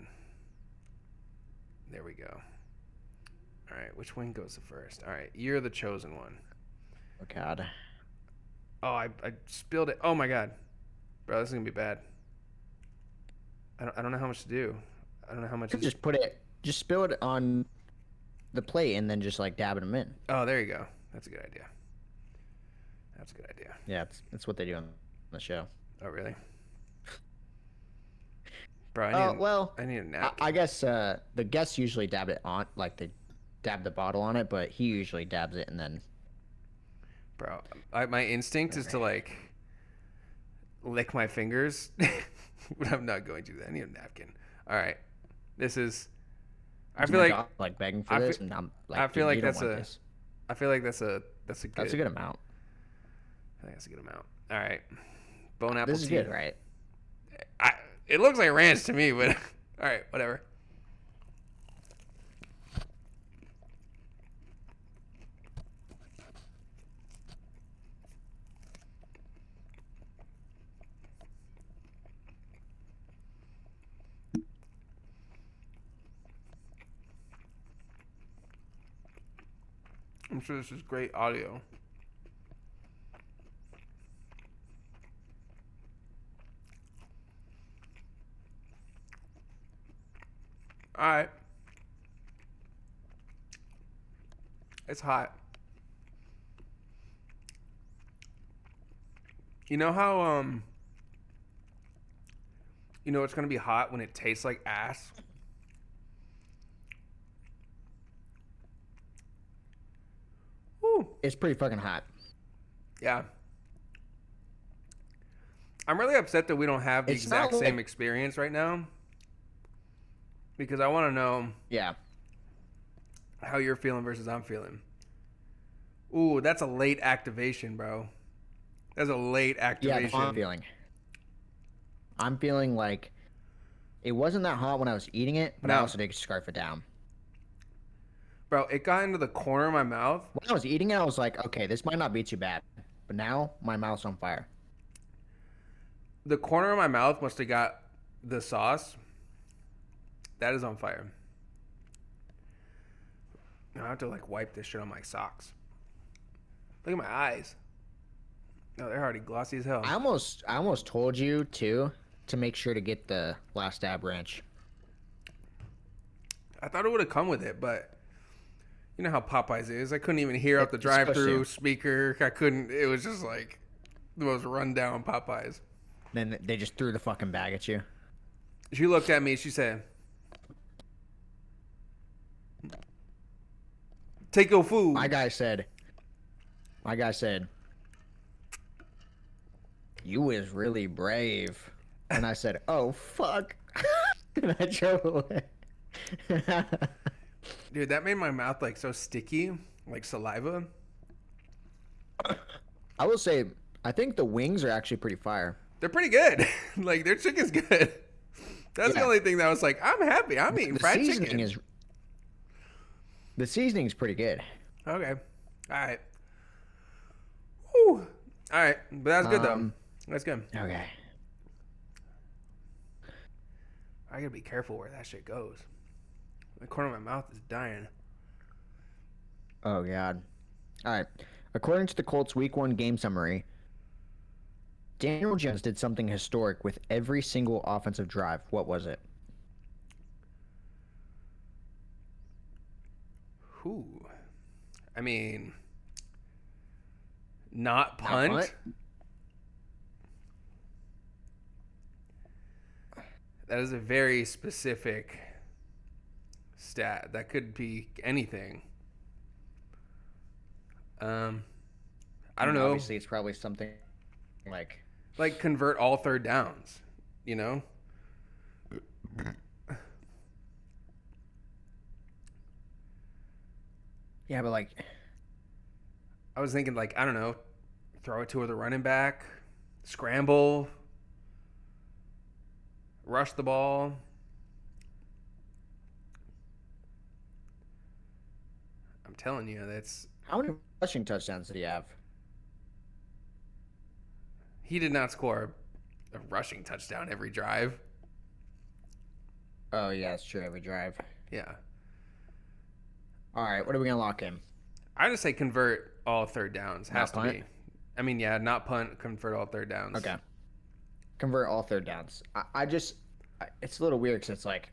There we go. All right, which wing goes first? All right, you're the chosen one. Oh God. Oh, I spilled it. Oh my God. Bro, this is going to be bad. I don't know how much to do. I don't know how much. You could just spill it on the plate and then just like dabbing them in. Oh, there you go. That's a good idea. That's a good idea. Yeah, that's what they do on the show. Oh, really? Bro, I need a napkin. I guess the guests usually dab it on, like they dab the bottle on it, but he usually dabs it and then. Bro, my instinct is to like lick my fingers, but I'm not going to do that. I need a napkin. All right, this is. I feel like begging for this, and I'm like, I feel like you don't that's want a. this. I feel like that's a good. That's a good amount. I think that's a good amount. All right, bone apple This is tea. good, right? It looks like ranch to me, but all right, whatever. I'm sure this is great audio. All right. It's hot. You know how you know it's going to be hot when it tastes like ass? Woo. It's pretty fucking hot. Yeah. I'm really upset that we don't have the It's not exact same like- experience right now. Because I want to know Yeah. how you're feeling versus I'm feeling. Ooh, that's a late activation, bro. That's a late Yeah, activation. that's how I'm feeling. I'm feeling like it wasn't that hot when I was eating it, but I No. also did scarf it down. Bro, it got into the corner of my mouth. When I was eating it, I was like, okay, this might not be too bad. But now my mouth's on fire. The corner of my mouth must have got the sauce. That is on fire. Now I have to like wipe this shit on my socks. Look at my eyes. No, they're already glossy as hell. I almost told you too to make sure to get the Last Dab Ranch. I thought it would have come with it, but you know how Popeyes is. I couldn't even hear out the drive-through speaker. I couldn't. It was just like the most rundown Popeyes. Then they just threw the fucking bag at you. She looked at me. She said, "Take your food." My guy said, "You is really brave." And I said, "Oh fuck," and I drove away. Dude, that made my mouth like so sticky, like saliva. I will say, I think the wings are actually pretty fire. They're pretty good. Like their chicken's good. That's the Yeah. only thing that I was like, I'm happy. I'm eating fried chicken. The seasoning's pretty good. Okay. All right. Whew. All right, but that's good though. That's good. Okay. I gotta be careful where that shit goes. The corner of my mouth is dying. Oh god. All right. According to the Colts Week 1 game summary, Daniel Jones did something historic with every single offensive drive. What was it? Whew. I mean, not punt. punt? That is a very specific stat. That could be anything. I don't know. Obviously, it's probably something like Convert all third downs, you know? yeah, but like I was thinking I don't know, throw it to the running back, scramble, rush the ball. I'm telling you, how many rushing touchdowns did he have? he did not score a rushing touchdown every drive. Oh yeah, that's true. Every drive. Yeah. All right, what are we gonna lock in? I just say convert all third downs. Has Not to punt? be. I mean, yeah, not punt, convert all third downs. Okay. Convert all third downs. It's a little weird because it's like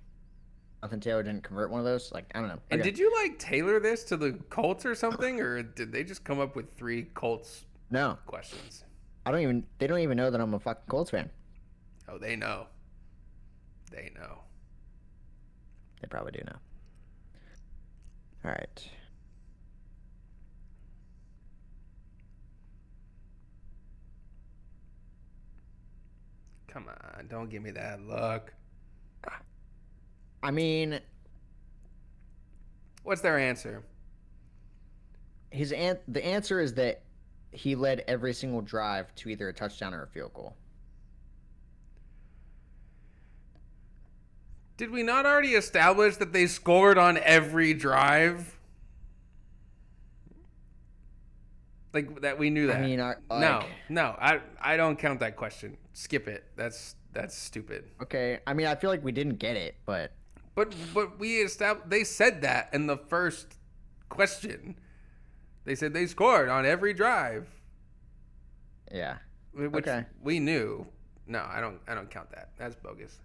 Jonathan Taylor didn't convert one of those. Like I don't know. And Okay. did you tailor this to the Colts or something, or did they just come up with 3 Colts No, questions? They don't even know that I'm a fucking Colts fan. Oh, they know. They know. They probably do know. All right. Come on, don't give me that look. I mean, What's their answer? the answer is that he led every single drive to either a touchdown or a field goal. Did we not already establish that they scored on every drive? Like that we knew that. I mean, No, I don't count that question. Skip it. That's stupid. okay. I mean, I feel like we didn't get it, but But they said that in the first question. They said they scored on every drive, yeah. which Okay. we knew. No, I don't count that. That's bogus.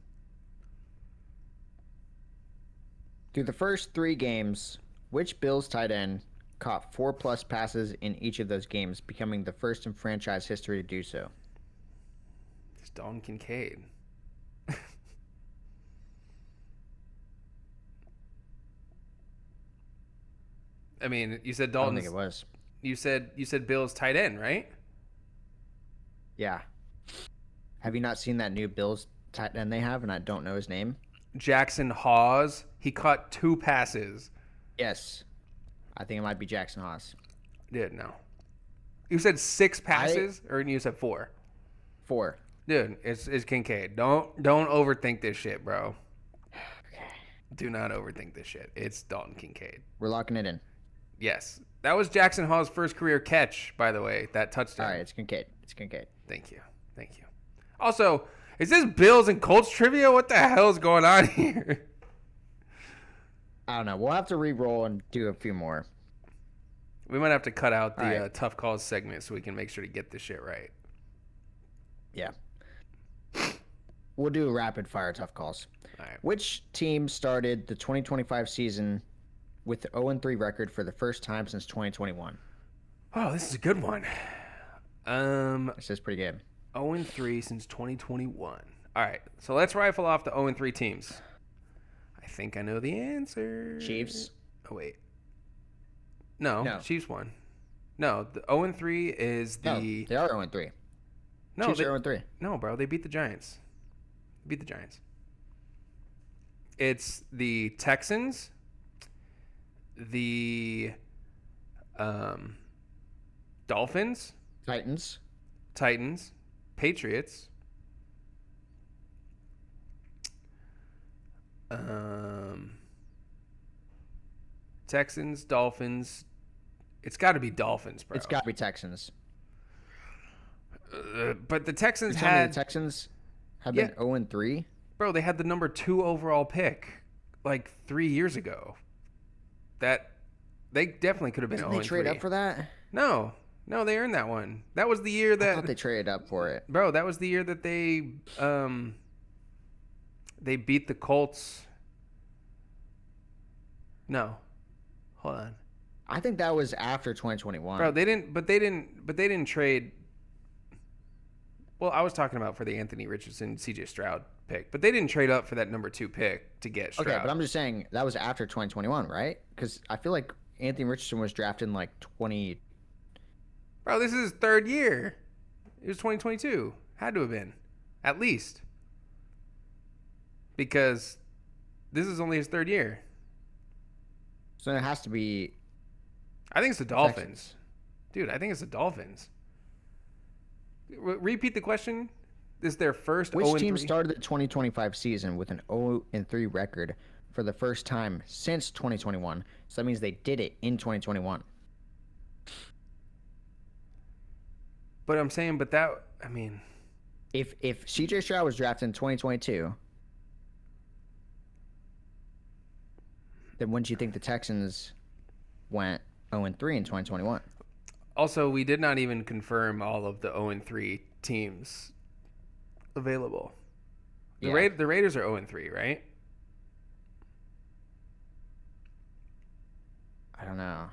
Through the first 3 games, which Bills tight end caught 4+ passes in each of those games, becoming the first in franchise history to do so? It's Dalton Kincaid. I mean, you said I don't Dalton. think it was. You said Bill's tight end, right? Yeah. Have you not seen that new Bills tight end they have, and I don't know his name? Jackson Hawes. He caught 2 passes. Yes. I think it might be Jackson Haas. Dude, no. You said 6 passes, or you said 4? 4. Dude, it's Kincaid. Don't overthink this shit, bro. Okay. Do not overthink this shit. It's Dalton Kincaid. We're locking it in. Yes. That was Jackson Hall's first career catch, by the way, that touchdown. All right, it's Kincaid. It's Kincaid. Thank you. Thank you. Also, is this Bills and Colts trivia? What the hell is going on here? I don't know. We'll have to re-roll and do a few more. We might have to cut out the All right. tough calls segment so we can make sure to get this shit right. Yeah. We'll do rapid fire tough calls. All right. Which team started the 2025 season with the 0-3 record for the first time since 2021? Oh, this is a good one. This is pretty good. 0-3 since 2021. All right, so let's rifle off the 0-3 teams. I think I know the answer. Chiefs? Oh, wait. No, No. Chiefs won. No, the 0-3 is the... No, they are 0-3. No, Chiefs they, are 0-3. no, bro, they beat the Giants. They beat the Giants. It's the Texans, the Dolphins, Titans. Titans, Patriots, Texans, Dolphins. It's got to be Dolphins, bro. It's got to be Texans. But the Texans You're telling me had, the Texans have Yeah. been 0-3? bro, they had the number 2 overall pick like 3 years ago. That they definitely could have been Didn't 0-3. they trade up for that? No, they earned that one. That was the year I that thought they traded up for it. Bro, that was the year that they beat the Colts. No. Hold on. I think that was after 2021. Bro, they didn't trade. Well, I was talking about for the Anthony Richardson, CJ Stroud pick, but they didn't trade up for that number 2 pick to get Stroud. Okay, but I'm just saying that was after 2021, right? Because I feel like Anthony Richardson was drafted in like 20. Bro, this is his 3rd year. It was 2022. Had to have been. At least. Because this is only his 3rd year. So it has to be. I think it's the Dolphins. Dude, I think it's the Dolphins. Repeat the question. This is their first Which 0-3? team started the 2025 season with an 0-3 record for the first time since 2021? So that means they did it in 2021. But I'm saying, but that, I mean, If CJ Stroud was drafted in 2022, then wouldn't you think the Texans went 0-3 in 2021? also, we did not even confirm all of the 0-3 teams available. The, Yeah. the Raiders are 0-3, right? I don't know.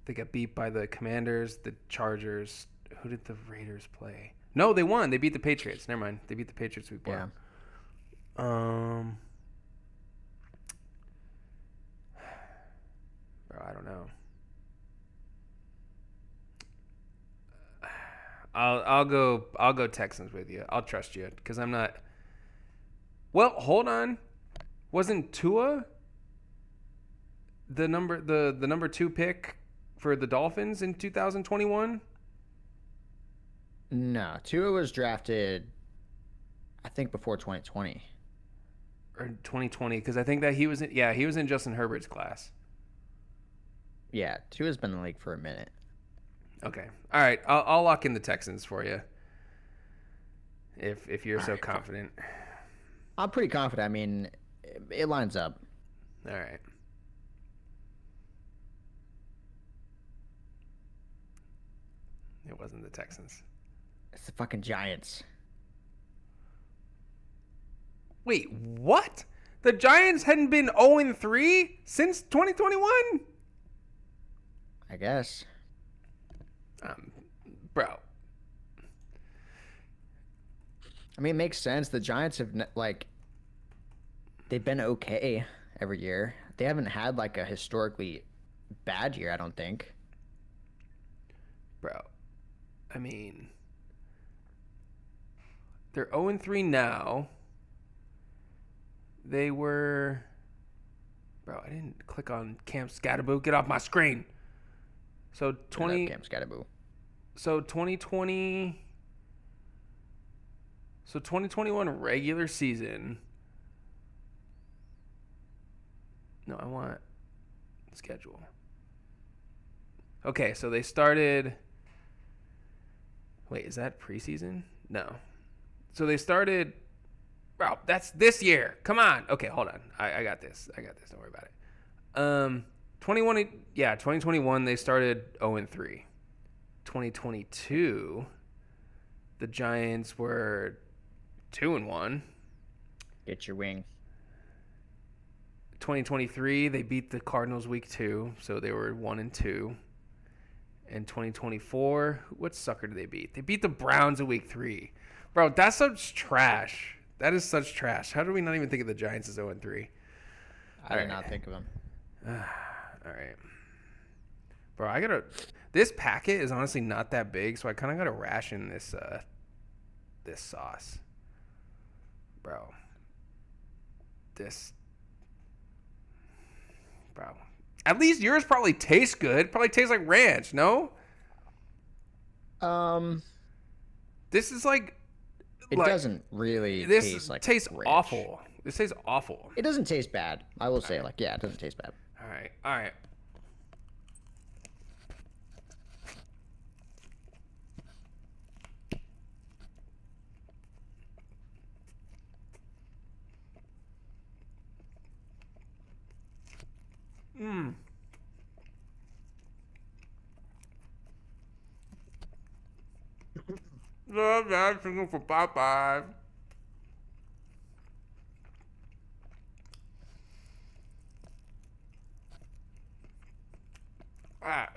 They got beat by the Commanders, the Chargers. Who did the Raiders play? No, they won. They beat the Patriots. Never mind. They beat the Patriots week 1. Yeah. Bro, I don't know. I'll go Texans with you. I'll trust you because I'm not. Well, hold on. Wasn't Tua the number 2 pick for the Dolphins in 2021? No, Tua was drafted, I think, before 2020. Or 2020? Because I think that he was in Justin Herbert's class. Yeah, Tua's been in the league for a minute. Okay. All right. I'll lock in the Texans for you. If you're so confident. I'm pretty confident. I mean, it lines up. All right. It wasn't the Texans. It's the fucking Giants. Wait, what? The Giants hadn't been 0-3 since 2021? I guess. Bro. I mean, it makes sense. The Giants have, they've been okay every year. They haven't had, like, a historically bad year, I don't think. Bro. I mean, they're 0-3 now. They were... Bro, I didn't click on Cam Scatterboo. Get off my screen. So 2021 regular season. No, I want schedule. Okay, so they started. Wait, is that preseason? No. So they started. Bro, that's this year. Come on. Okay, hold on. I got this. Don't worry about it. 2021 they started 0-3. 2022 the Giants were 2-1. Get your wing. 2023 they beat the Cardinals week 2, so they were 1-2. And 2024, what sucker did they beat? They beat the Browns in week 3. Bro, that's such trash. That is such trash. How do we not even think of the Giants as 0-3? I did not think of them. All right. Bro, this packet is honestly not that big, so I kind of got to ration this sauce. Bro. Bro. At least yours probably tastes good. Probably tastes like ranch, no? This is like... It doesn't really taste like tastes ranch. awful. This tastes awful. It doesn't taste bad. I will say, it doesn't taste bad. All right. Love that chicken for Popeye.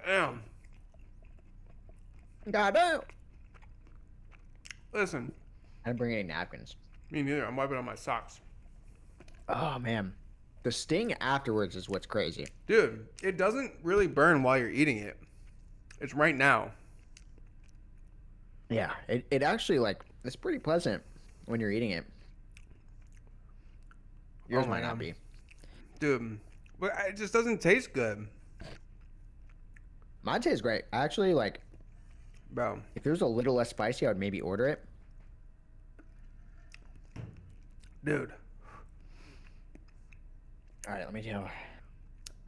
Damn. Goddamn. Listen. I didn't bring any napkins. Me neither. I'm wiping on my socks. Oh, man. The sting afterwards is what's crazy. Dude, it doesn't really burn while you're eating it. It's right now. Yeah, it actually, it's pretty pleasant when you're eating it. Yours might not be. Dude, but it just doesn't taste good. Mine tastes great. I actually, Bro. if it was a little less spicy, I would maybe order it. Dude. All right, let me tell.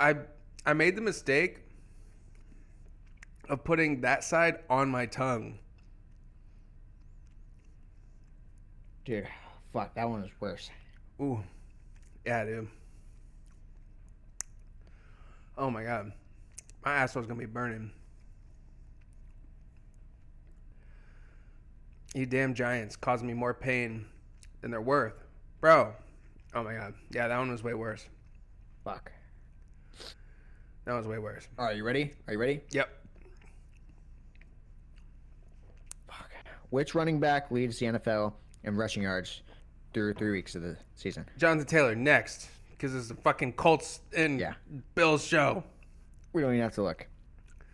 I made the mistake of putting that side on my tongue. Dude, fuck, that one was worse. Ooh. Yeah, dude. Oh my god. My asshole's gonna be burning. You damn Giants causing me more pain than they're worth. Bro. Oh my god. Yeah, that one was way worse. Fuck. That was way worse. All right, you ready? Are you ready? Yep. Fuck. Which running back leads the NFL in rushing yards through 3 weeks of the season? Jonathan Taylor, next. Because it's the fucking Colts and Bills show. We don't even have to look.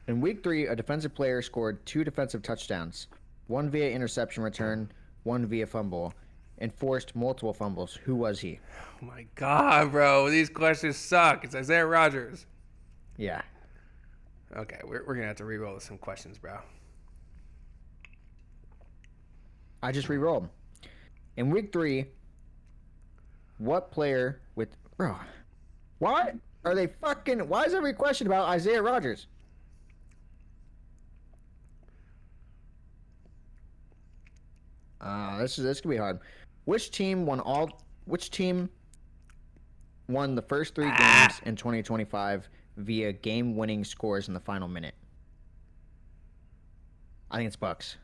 In week 3, a defensive player scored 2 defensive touchdowns, one via interception return, one via fumble, and forced multiple fumbles. Who was he? Oh my god, bro. These questions suck. It's Isaiah Rodgers. Yeah. Okay, we're going to have to re-roll some questions, bro. I just re-rolled. In week 3, what player with... Bro, why are they fucking... Why is every question about Isaiah Rodgers? This could be hard. Which team won the first 3 games in 2025 via game-winning scores in the final minute? I think it's Bucks.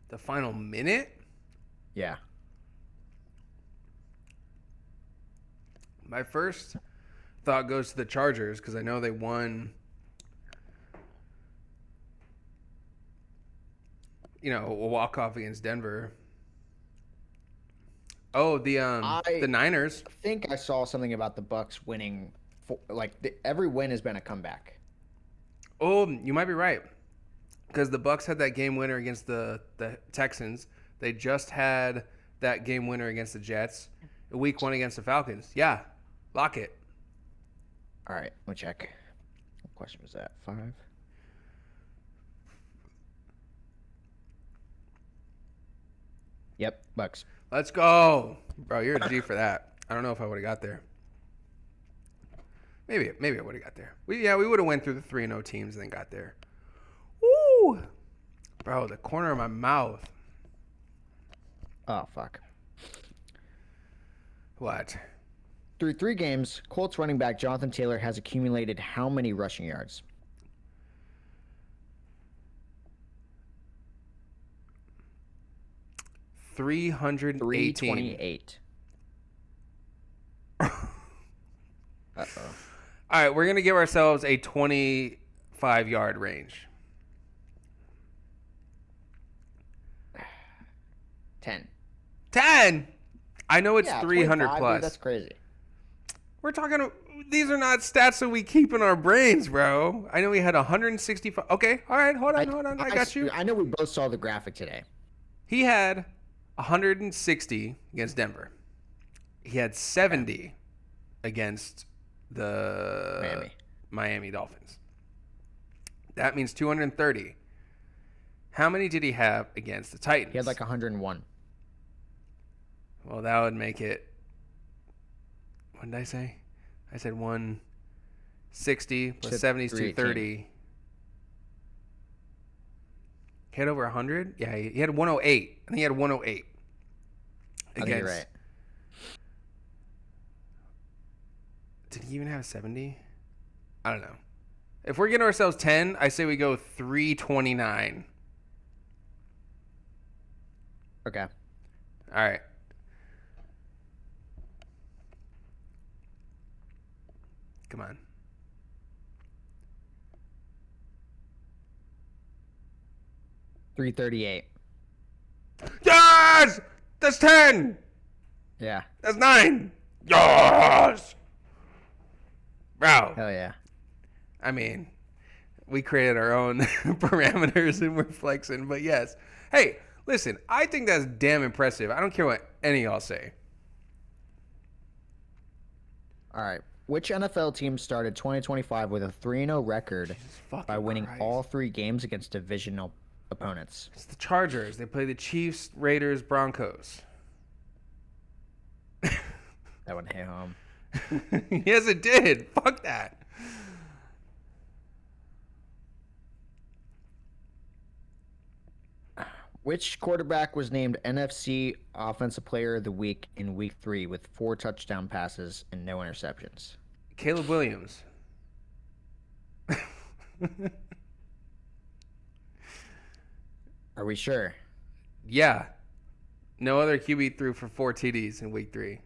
The final minute? Yeah. My first thought goes to the Chargers because I know they won, a walk-off against Denver. Oh, the Niners. I think I saw something about the Bucks winning. Every win has been a comeback. Oh, you might be right. Because the Bucks had that game winner against the Texans. They just had that game winner against the Jets. Week 1 against the Falcons. Yeah, lock it. All right, let me check. What question was that? 5? Yep, Bucks. Let's go. Bro, you're a G for that. I don't know if I would have got there. Maybe I would have got there. We would have went through the 3-0 teams and then got there. Woo! Bro, the corner of my mouth. Oh, fuck. What? Through 3 games, Colts running back Jonathan Taylor has accumulated how many rushing yards? 318. 328. Uh-oh. All right, we're going to give ourselves a 25-yard range. 10. 10? I know it's 300 25, plus. Dude, that's crazy. We're talking, these are not stats that we keep in our brains, bro. I know we had 165. Okay, all right, hold on. I got you. I know we both saw the graphic today. He had 160 against Denver. He had 70 against the Miami Dolphins. That means 230. How many did he have against the Titans? He had like 101. Well, that would make it. What did I say? I said 160 plus 70 is 230. He had over 100? Yeah, he had 108. I think he had 108. I think you're right. Did he even have 70? I don't know. If we're getting ourselves 10, I say we go 329. Okay. All right. Come on. $338. Yes! That's 10! Yeah. That's 9! Yes! Bro. Hell yeah. I mean, we created our own parameters and we're flexing, but yes. Hey, listen, I think that's damn impressive. I don't care what any of y'all say. All right. Which NFL team started 2025 with a 3-0 record by winning all 3 games against divisional opponents? It's the Chargers. They play the Chiefs, Raiders, Broncos. That one hit home. Yes, it did. Fuck that. Which quarterback was named NFC Offensive Player of the Week in Week 3 with 4 touchdown passes and no interceptions? Caleb Williams. Are we sure? Yeah. No other QB threw for 4 TDs in Week 3.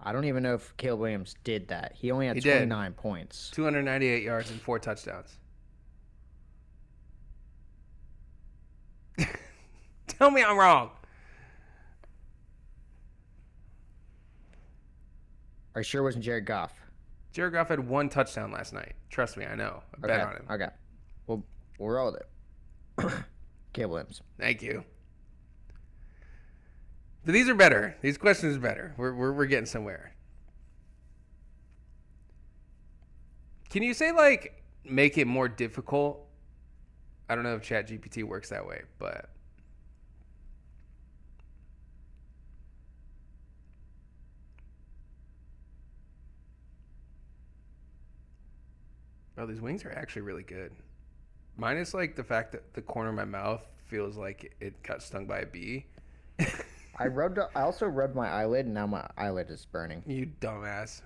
I don't even know if Caleb Williams did that. He only had He 29 points. 298 yards and 4 touchdowns. Tell me I'm wrong. Are you sure it wasn't Jared Goff? Jared Goff had 1 touchdown last night. Trust me, I know. I bet on him. Okay. Well, we'll roll with it. Caleb Williams. Thank you. But these are better. These questions are better. We're getting somewhere. Can you say, like, make it more difficult? I don't know if ChatGPT works that way, but... Oh, these wings are actually really good. Minus, like, the fact that the corner of my mouth feels like it got stung by a bee. I also rubbed my eyelid, and now my eyelid is burning. You dumbass.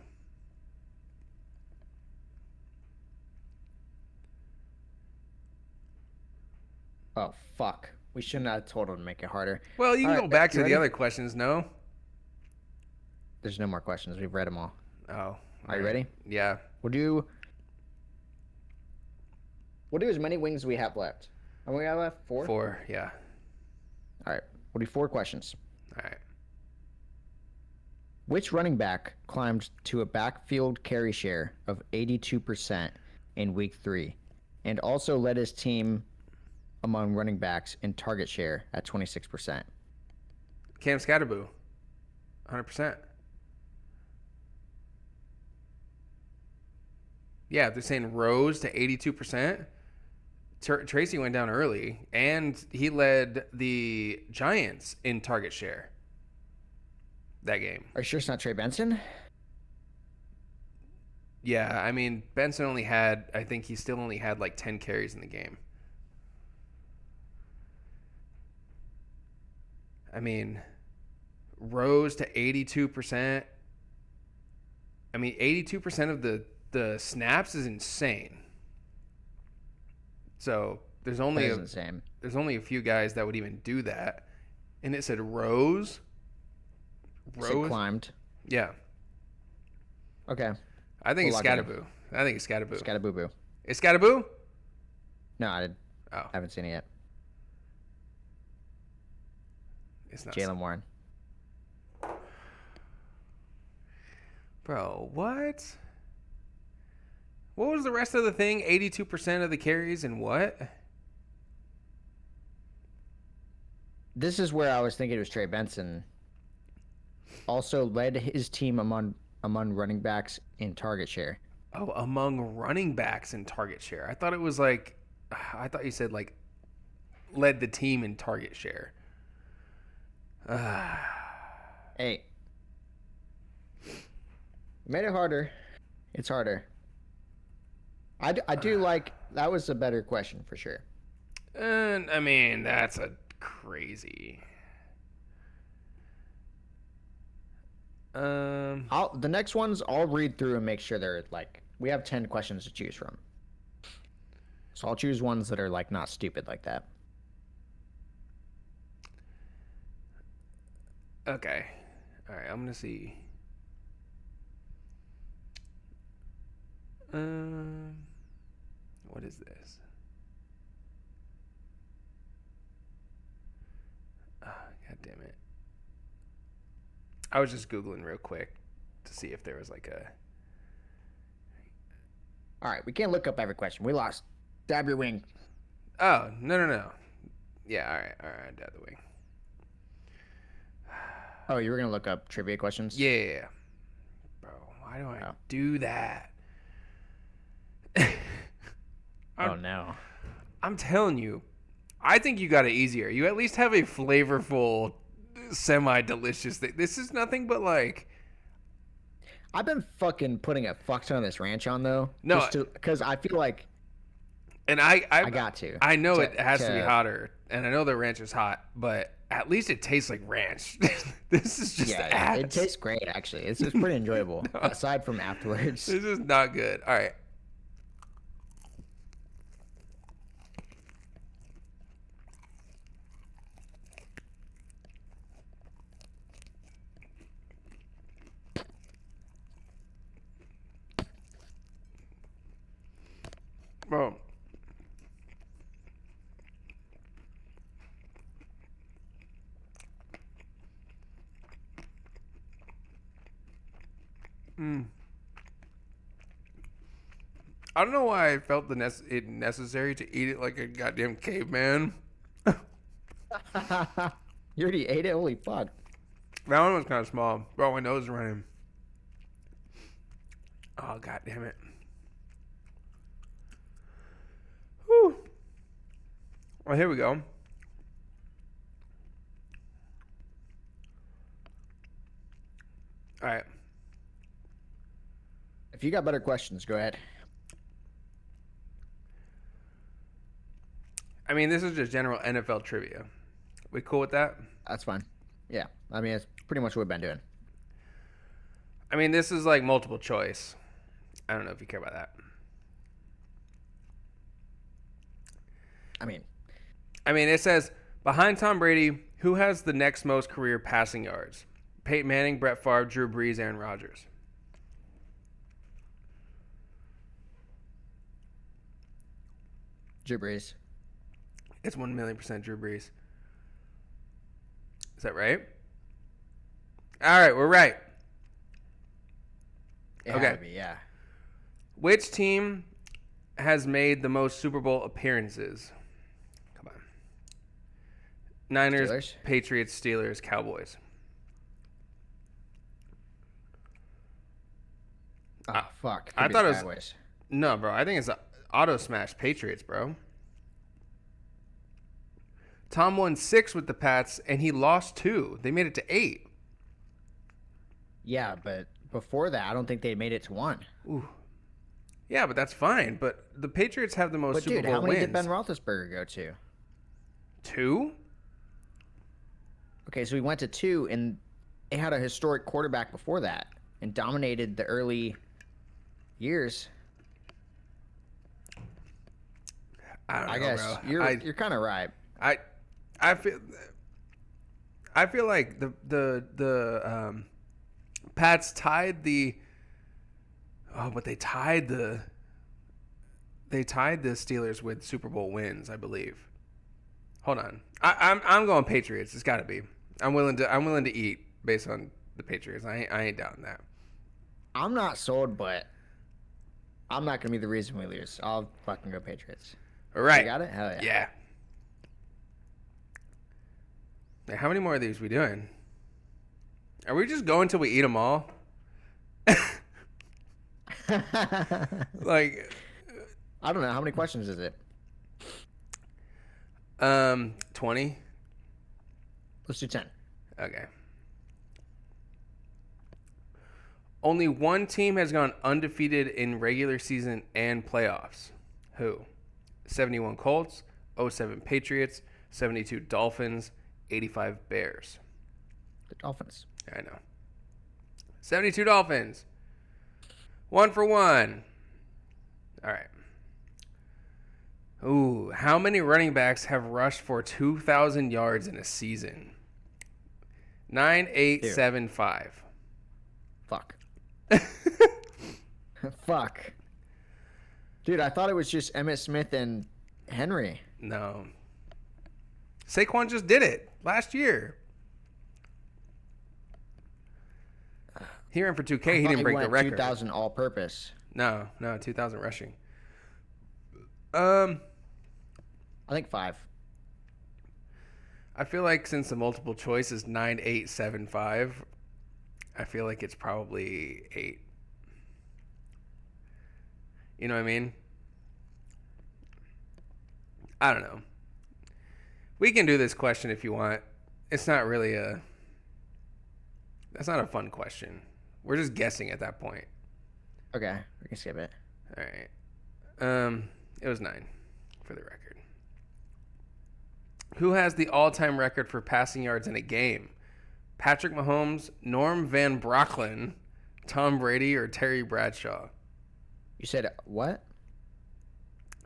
Oh, fuck. We shouldn't have told him to make it harder. Well, you can All go right, back you to ready? the other questions, no? There's no more questions. We've read them all. Oh. Are you ready? Yeah. We'll do as many wings as we have left. How many we have left? 4? 4, yeah. All right. We'll do 4 questions. All right. Which running back climbed to a backfield carry share of 82% in Week 3 and also led his team among running backs in target share at 26%? Cam Scatterboo. 100%. Yeah, they're saying rose to 82%. Tracy went down early, and he led the Giants in target share. that game. Are you sure it's not Trey Benson? Yeah, I mean, Benson only had, I think he still only had like 10 carries in the game. I mean, rose to 82%. I mean, 82% of the snaps is insane. So there's only Insane. there's only a few guys that would even do that. And it said Rose. So climbed. Yeah. Okay. I think We'll it's lock it in. Scatterboo. I think it's Scatterboo. Scatterboo. It's Scatterboo? No, Oh, I haven't seen it yet. it's not. Jalen Warren. Bro, what? What was the rest of the thing? 82% of the carries and what? This is where I was thinking it was Trey Benson. Also led his team among running backs in target share. Oh, among running backs in target share. I thought it was like, I thought you said like led the team in target share. Hey. Made it harder. It's harder. I do like, that was a better question for sure. And I mean, that's a crazy. The next ones I'll read through and make sure they're like, we have 10 questions to choose from. So I'll choose ones that are like not stupid like that. Okay. All right, I'm going to see. What is this? Oh, God damn it. I was just Googling real quick to see if there was like a... All right, we can't look up every question. We lost. Dab your wing. Oh, no. Yeah, all right, dab the wing. Oh, you were going to look up trivia questions? Yeah. Bro, why do I do that? Oh, no. I'm telling you, I think you got it easier. You at least have a flavorful, semi-delicious thing. This is nothing but like... I've been fucking putting a fuck ton of this ranch on, though. No. Because I feel like And I got to. I know it has to be hotter, and I know the ranch is hot, but at least it tastes like ranch. This is just ass. It tastes great, actually. It's pretty enjoyable, aside from afterwards. This is not good. All right. Bro. I don't know why I felt it necessary to eat it like a goddamn caveman. You already ate it? Holy fuck. That one was kind of small. Bro, my nose is running. Oh, god damn it. Whew. Well, here we go. All right. If you got better questions, go ahead. I mean, this is just general NFL trivia. We cool with that? That's fine. Yeah. I mean, it's pretty much what we've been doing. I mean, this is like multiple choice. I don't know if you care about that. I mean, it says, behind Tom Brady, who has the next most career passing yards? Peyton Manning, Brett Favre, Drew Brees, Aaron Rodgers. Drew Brees. It's 1,000,000% Drew Brees. Is that right? All right, we're right. It Okay. had to be, yeah. Which team has made the most Super Bowl appearances? Come on. Niners, Steelers? Patriots, Steelers, Cowboys. Oh, fuck. I Could be thought the it was- Cowboys. No, bro. I think it's auto smash Patriots, bro. Tom won 6 with the Pats, and he lost 2. They made it to 8. Yeah, but before that, I don't think they made it to one. Ooh. Yeah, but that's fine. But the Patriots have the most But Super dude, Bowl how many wins. did Ben Roethlisberger go to? 2? Okay, so we went to 2, and they had a historic quarterback before that and dominated the early years. I don't know, I guess bro. you're kind of right. I feel like the Pats tied the they tied the Steelers with Super Bowl wins, I believe. Hold on. I'm going Patriots. It's got to be. I'm willing to eat based on the Patriots. I ain't doubting that. I'm not sold, but I'm not gonna be the reason we lose. I'll fucking go Patriots. All right. You got it? Hell yeah. Yeah. Hey, how many more of these we doing? Are we just going till we eat them all? Like, I don't know. How many questions is it? 20. Let's do 10. Okay. Only one team has gone undefeated in regular season and playoffs. Who? 71 Colts, 07 Patriots, 72 Dolphins, 85 Bears. The Dolphins. I know. 72 Dolphins. 1 for 1. All right. Ooh, how many running backs have rushed for 2,000 yards in a season? 9, 8, 7, 5. Fuck. Fuck. Dude, I thought it was just Emmitt Smith and Henry. No. Saquon just did it last year. He ran for 2K. He didn't break the record. 2,000 all-purpose. No, 2,000 rushing. I think 5. I feel like since the multiple choice is 9, 8, 7, 5, I feel like it's probably 8. You know what I mean? I don't know. We can do this question if you want. It's not really that's not a fun question. We're just guessing at that point. Okay, we can skip it. All right. It was 9 for the record. Who has the all-time record for passing yards in a game? Patrick Mahomes, Norm Van Brocklin, Tom Brady, or Terry Bradshaw? You said what?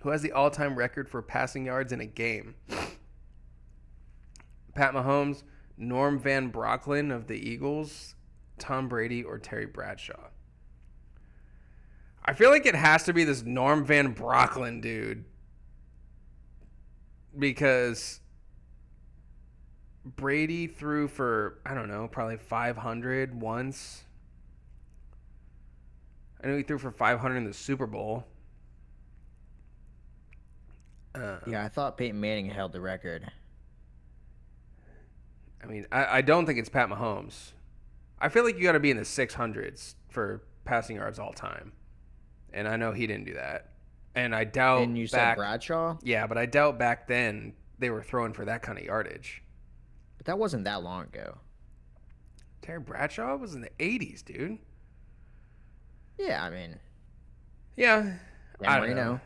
Who has the all-time record for passing yards in a game? Pat Mahomes, Norm Van Brocklin of the Eagles, Tom Brady, or Terry Bradshaw? I feel like it has to be this Norm Van Brocklin dude. Because Brady threw for, I don't know, probably 500 once. I know he threw for 500 in the Super Bowl. Yeah, I thought Peyton Manning held the record. I mean, I don't think it's Pat Mahomes. I feel like you got to be in the 600s for passing yards all time. And I know he didn't do that. And I doubt And you said Bradshaw? Yeah, but I doubt back then they were throwing for that kind of yardage. But that wasn't that long ago. Terry Bradshaw was in the 80s, dude. Yeah, I mean. Yeah. Yeah, I don't Marino. know.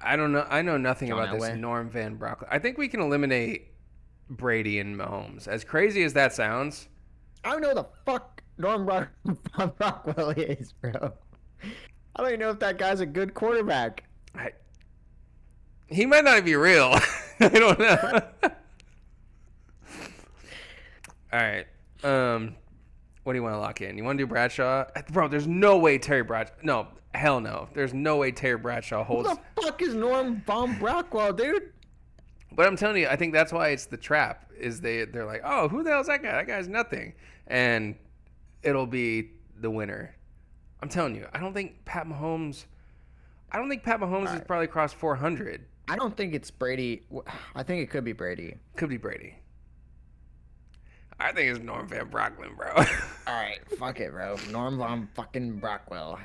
I don't know. I know nothing John about this Elway. Norm Van Brocklin. I think we can eliminate Brady and Mahomes. As crazy as that sounds. I don't know the fuck Norm Rockwell is, bro. I don't even know if that guy's a good quarterback. He might not be real. I don't know. All right. What do you want to lock in? You want to do Bradshaw? Bro, there's no way Terry Bradshaw. No, hell no. There's no way Terry Bradshaw Who holds. the fuck is Norm Von Brockwell, dude? But I'm telling you, I think that's why it's the trap. Is they're like, oh, who the hell's that guy? That guy's nothing, and it'll be the winner. I'm telling you, I don't think Pat Mahomes has probably crossed 400. I don't think it's Brady. I think it could be Brady. Could be Brady. I think it's Norm Van Brocklin, bro. All right, fuck it, bro. Norm Von fucking Brockwell.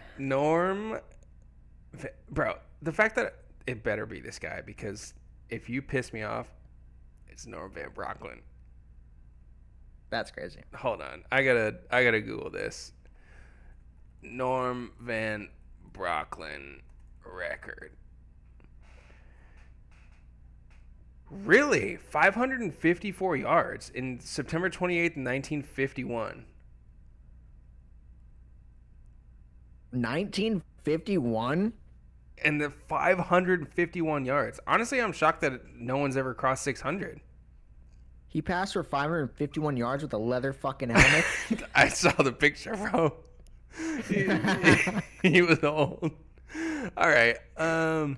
Bro, the fact that it better be this guy, because if you piss me off, it's Norm Van Brocklin. That's crazy. Hold on. I gotta Google this. Norm Van Brocklin record. Really? 554 yards in September 28th, 1951. 1951. And the 551 yards. Honestly, I'm shocked that no one's ever crossed 600. He passed for 551 yards with a leather fucking helmet. I saw the picture, bro. He was old. All right. All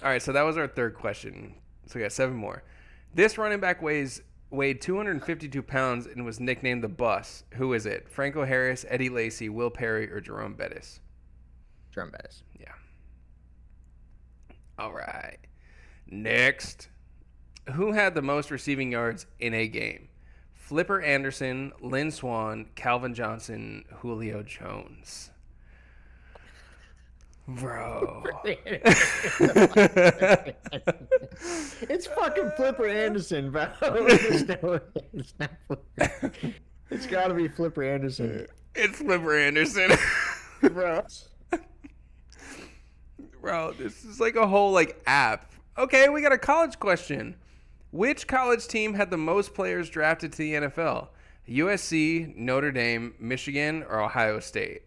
right, so that was our third question. So we got 7 more. This running back weighed 252 pounds and was nicknamed the Bus. Who is it? Franco Harris, Eddie Lacy, Will Perry, or Jerome Bettis? Jerome Bettis. Yeah. All right. Next. Who had the most receiving yards in a game? Flipper Anderson, Lynn Swan, Calvin Johnson, Julio Jones. Bro. It's fucking Flipper Anderson, bro. It's not Flipper. It's gotta be Flipper Anderson. It's Flipper Anderson. Bro. Bro, this is like a whole like app. Okay, we got a college question. Which college team had the most players drafted to the NFL? USC, Notre Dame, Michigan, or Ohio State?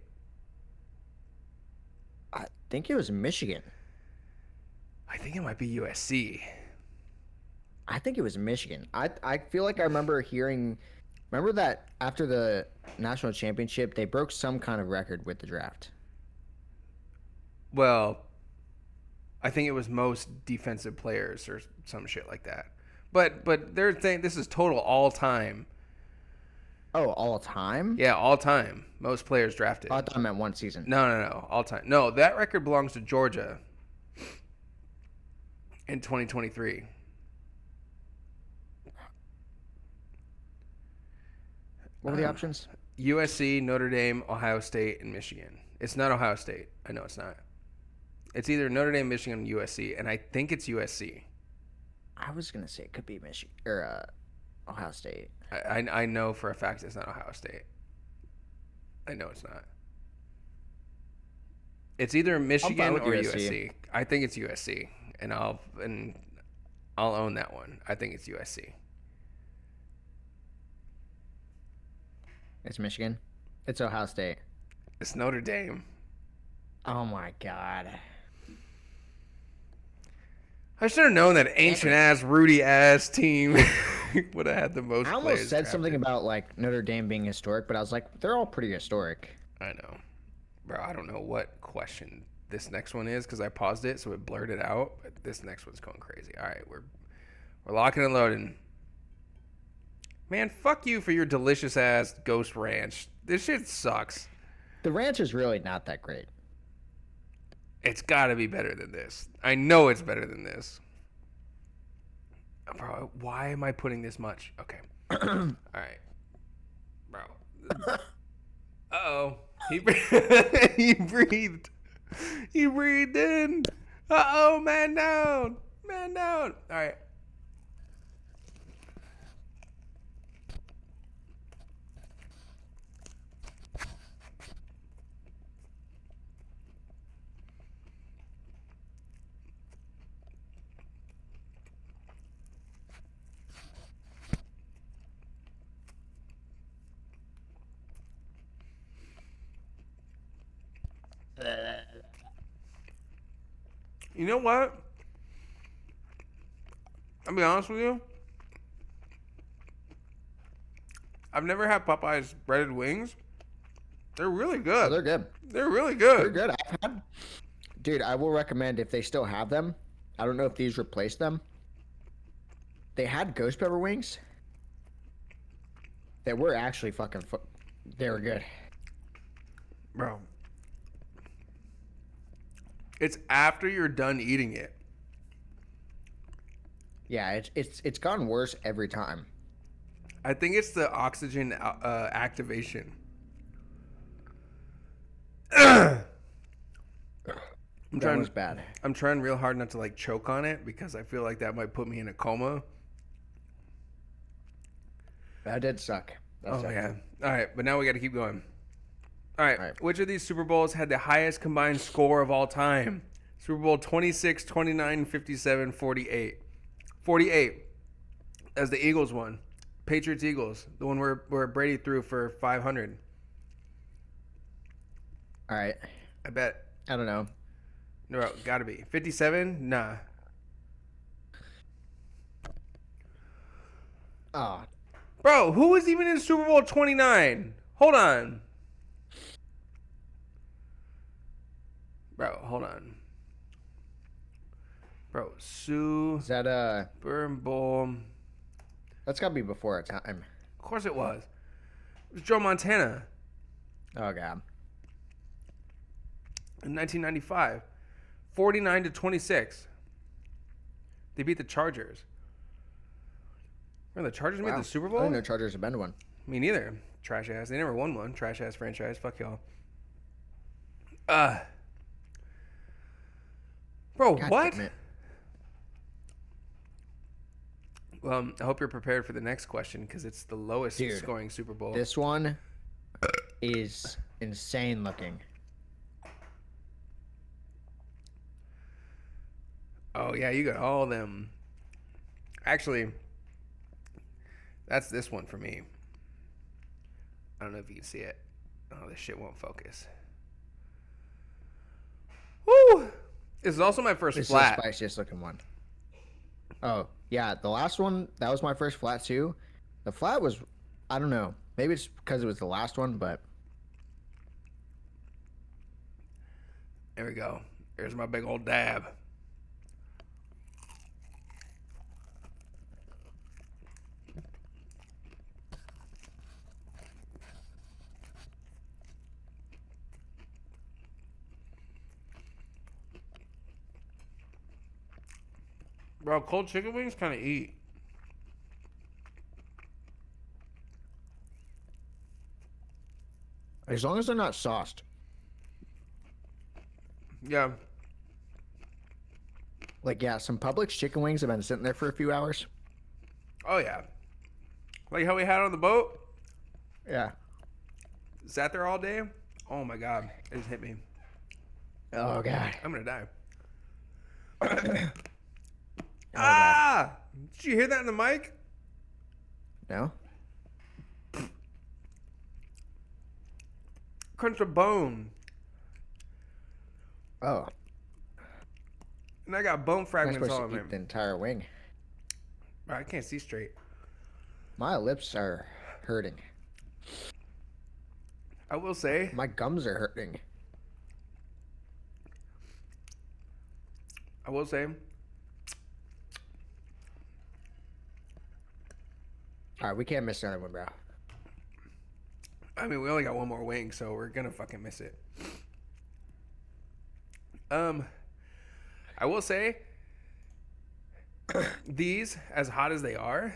I think it was Michigan. I think it might be USC. I think it was Michigan. I feel like I remember hearing. Remember that after the national championship, they broke some kind of record with the draft. Well, I think it was most defensive players or some shit like that. But they're saying this is total all time. Oh, all time? Yeah, all time. Most players drafted. Oh, I thought I meant one season. No. All time. No, that record belongs to Georgia in 2023. What were the options? USC, Notre Dame, Ohio State, and Michigan. It's not Ohio State. I know it's not. It's either Notre Dame, Michigan, or USC, and I think it's USC. I was gonna say it could be Michigan or Ohio State. I know for a fact it's not Ohio State. I know it's not. It's either Michigan with or USC. USC. I think it's USC, and I'll own that one. I think it's USC. It's Michigan. It's Ohio State. It's Notre Dame. Oh my god. I should have known that ancient ass, Rudy ass team would have had the most. I almost said something about like Notre Dame being historic, but I was like, they're all pretty historic. I know, bro. I don't know what question this next one is because I paused it so it blurred it out. But this next one's going crazy. All right, we're locking and loading. Man, fuck you for your delicious ass Ghost Ranch. This shit sucks. The ranch is really not that great. It's got to be better than this. I know it's better than this. Bro, why am I putting this much? Okay. All right. Bro. Uh-oh. He breathed. He breathed in. Uh-oh, man down. Man down. All right. You know what? I'll be honest with you. I've never had Popeye's breaded wings. They're really Oh, good. they're good. They're really good. They're good. Dude, I will recommend if they still have them. I don't know if these replaced them. They had ghost pepper wings. That were actually fucking. They were good. Bro. It's after you're done eating it. Yeah, it's gotten worse every time. I think it's the oxygen activation. That was bad. I'm trying real hard not to like choke on it because I feel like that might put me in a coma. That did suck. That's Oh it. man. All right, but now we got to keep going. All right. All right. Which of these Super Bowls had the highest combined score of all time? Super Bowl 26, 29, 57, 48. 48 as the Eagles won. Patriots Eagles, the one where Brady threw for 500. All right. I bet. I don't know. No, got to be. 57? Nah. Oh, Bro, who was even in Super Bowl 29? Hold on. Bro, hold on. Bro, is that Super Bowl. that's gotta be before our time. Of course it was. It was Joe Montana Oh god. in 1995. 49-26. They beat the Chargers. Remember the Chargers made Wow. the Super I Bowl? didn't know Chargers have been to one. Me neither. Trash ass. They never won one. Trash ass franchise. Fuck y'all. Bro, God what? damn it. Well, I hope you're prepared for the next question because it's the lowest Dude, scoring Super Bowl. This one is insane looking. Oh yeah, you got all them. Actually, that's this one for me. I don't know if you can see it. Oh, this shit won't focus. Woo! This is also my first This flat. is the spiciest looking one. Oh, yeah. The last one, that was my first flat too. The flat was, I don't know. Maybe it's because it was the last one, but There we go. There's my big old dab. Bro, cold chicken wings kind of eat. as long as they're not sauced. Yeah. Like, yeah, some Publix chicken wings have been sitting there for a few hours. Oh yeah. Like how we had on the boat. Yeah. Sat there all day. Oh my god, it just hit me. Oh, God. I'm gonna die. God. Ah! Did you hear that in the mic? No? Crunch a bone, Oh. and I got bone I'm fragments supposed all to in eat me. the entire wing. Bro, I can't see straight. My lips are hurting. I will say, My gums are hurting. I will say, All right, we can't miss another one, bro. I mean, we only got one more wing, so we're gonna fucking miss it. I will say, these, as hot as they are,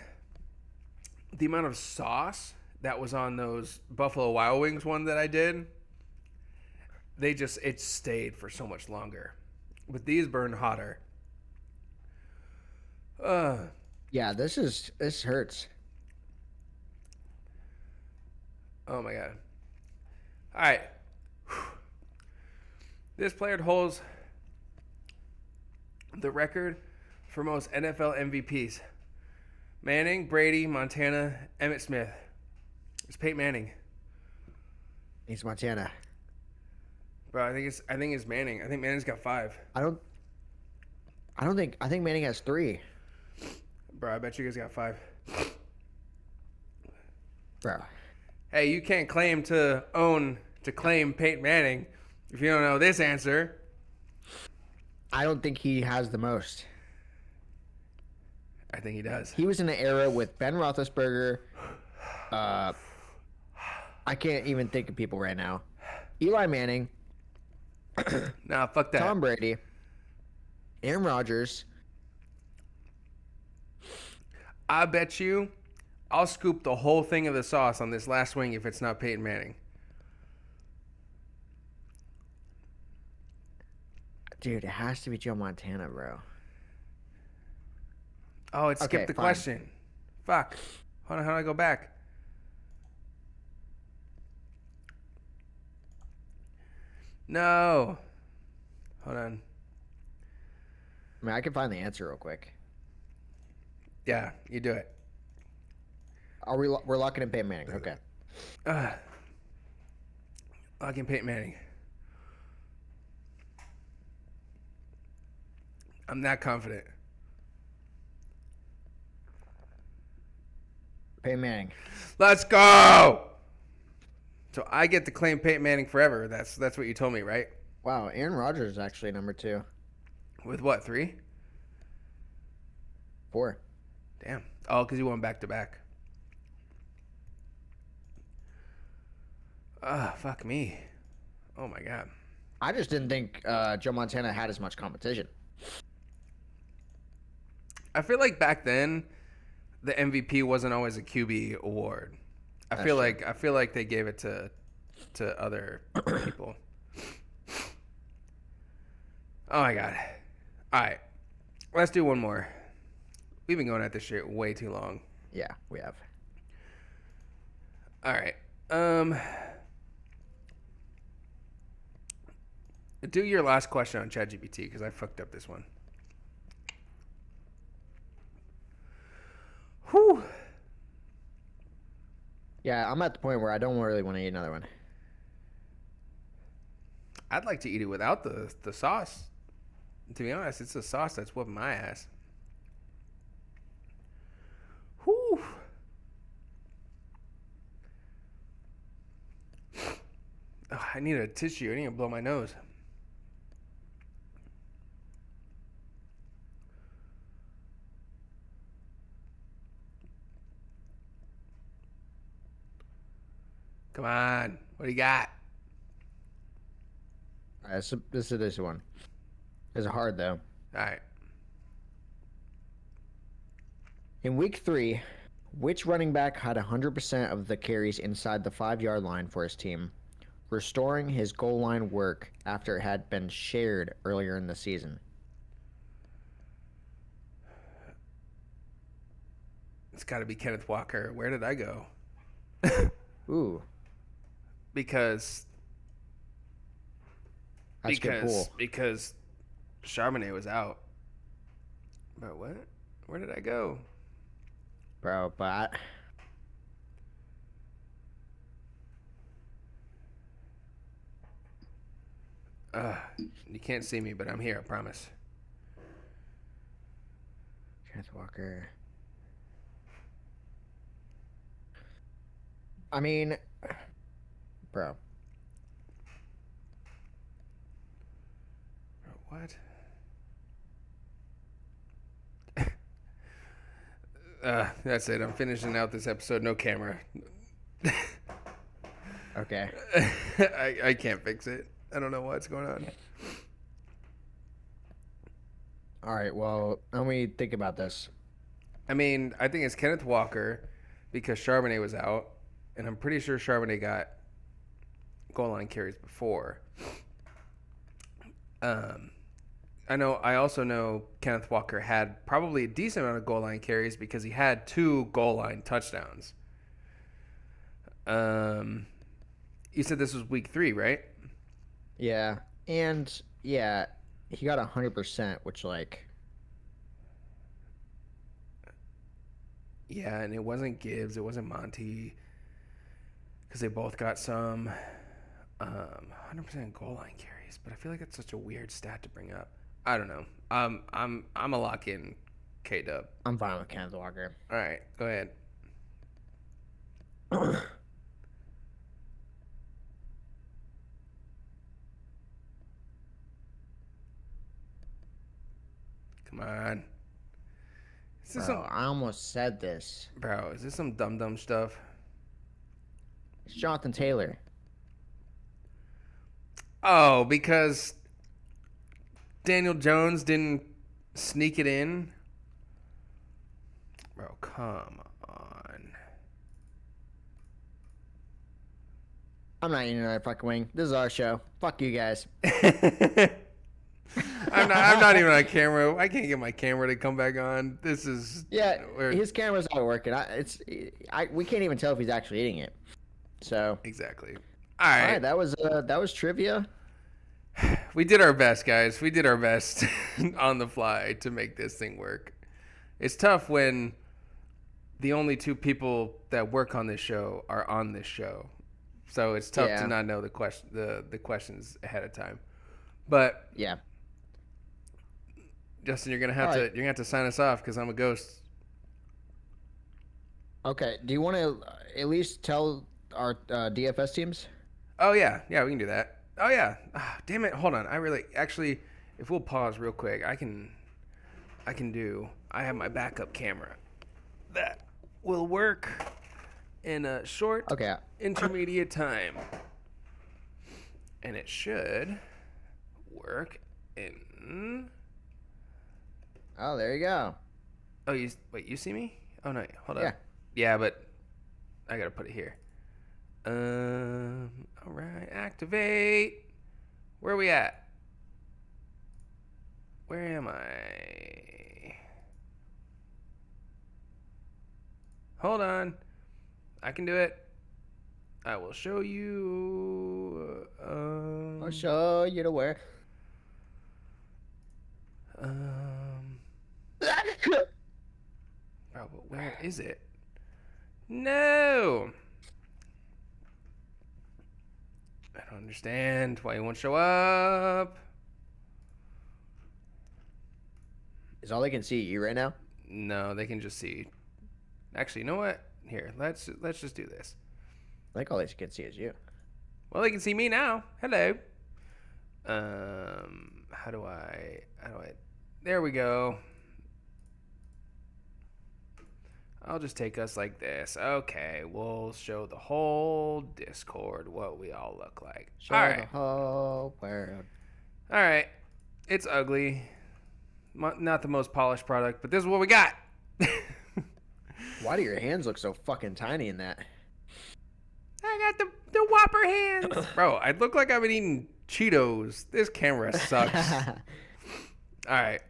the amount of sauce that was on those Buffalo Wild Wings one that I did, it stayed for so much longer. But these burn hotter. Yeah, this hurts. Oh my god. All right. This player holds the record for most NFL MVPs. Manning, Brady, Montana, Emmitt Smith. It's Peyton Manning. He's Montana. Bro, I think it's Manning. I think Manning's got 5. I think Manning has 3. Bro, I bet you guys got 5. Bro. Hey, you can't claim Peyton Manning if you don't know this answer. I don't think he has the most. I think he does. He was in an era with Ben Roethlisberger. I can't even think of people right now. Eli Manning, Nah, fuck that. Tom Brady, Aaron Rodgers. I bet you I'll scoop the whole thing of the sauce on this last wing if it's not Peyton Manning. Dude, it has to be Joe Montana, bro. Oh, it skipped Okay, the fine. question. Fuck. Hold on, how do I go back? No. Hold on. I mean, I can find the answer real quick. Yeah, you do it. We're locking in Peyton Manning. Okay. Lock in Peyton Manning. I'm not confident. Peyton Manning. Let's go. So I get to claim Peyton Manning forever. That's what you told me, right? Wow, Aaron Rodgers is actually number 2. With what, 3? 4. Damn. Oh, because you went back to back. Fuck me. Oh my god. I just didn't think Joe Montana had as much competition. I feel like back then, the MVP wasn't always a QB award. I feel like they gave it to other people. Oh my god. All right, let's do one more. We've been going at this shit way too long. Yeah, we have. All right. Do your last question on ChatGPT because I fucked up this one. Whew. Yeah, I'm at the point where I don't really want to eat another one. I'd like to eat it without the sauce. To be honest, it's the sauce that's whooping my ass. Whew. Oh, I need a tissue. I need to blow my nose. Come on. What do you got? All right, so this is this one. It's hard, though. All right. In week 3, which running back had 100% of the carries inside the 5-yard line for his team, restoring his goal line work after it had been shared earlier in the season? It's got to be Kenneth Walker. Where did I go? Ooh, Because that's a good pool. because Charbonnet was out. But what? Where did I go? Bro, but You can't see me, but I'm here. I promise. Kenneth Walker. I mean, bro. What? That's it. I'm finishing out this episode. No camera. Okay. I can't fix it. I don't know what's going on. All right, well, let me think about this. I mean, I think it's Kenneth Walker because Charbonnet was out, and I'm pretty sure Charbonnet got goal line carries before. I also know Kenneth Walker had probably a decent amount of goal line carries because he had 2 goal line touchdowns. You said this was week 3, right? Yeah, and yeah, he got 100%, which like. Yeah, and it wasn't Gibbs, it wasn't Monty, because they both got some 100% goal line carries. But I feel like that's such a weird stat to bring up. I don't know. I'm a lock in K-Dub. I'm fine with Kenneth Walker. All right, go ahead. Come on. Is this Bro, I almost said this. Bro, is this some dumb stuff? It's Jonathan Taylor. Oh, because Daniel Jones didn't sneak it in? Bro, come on. I'm not eating another fucking wing. This is our show. Fuck you guys. I'm not even on camera. I can't get my camera to come back on. This is Yeah, weird. his camera's not working. We can't even tell if he's actually eating it. So Exactly. all All right, right. that was trivia. We did our best, guys. We did our best on the fly to make this thing work. It's tough when the only two people that work on this show are on this show, so it's tough to not know the questions ahead of time. But Yeah. Justin, you're gonna have to sign us off because I'm a ghost. Okay. Do you want to at least tell our DFS teams? Oh yeah, we can do that. Oh yeah, damn it, hold on. Actually, if we'll pause real quick, I have my backup camera that will work in a short intermediate time, and it should work in. Oh, there you go. Oh, you see me? Oh no, hold on. Yeah. Yeah, but I gotta put it here. All right, activate. Where are we at? Where am I? Hold on. I can do it. I will show you. I'll show you to where. Bro, but where is it? No. I don't understand why you won't show up. Is all they can see you right now? No, they can just see. Actually, you know what? Here, let's just do this. I think all they can see is you. Well, they can see me now. Hello. How do I? There we go. I'll just take us like this. Okay, we'll show the whole Discord what we all look like. Show All the right. whole world. All right. It's ugly. Not the most polished product, but this is what we got. Why do your hands look so fucking tiny in that? I got the Whopper hands. Bro, I look like I've been eating Cheetos. This camera sucks. All right.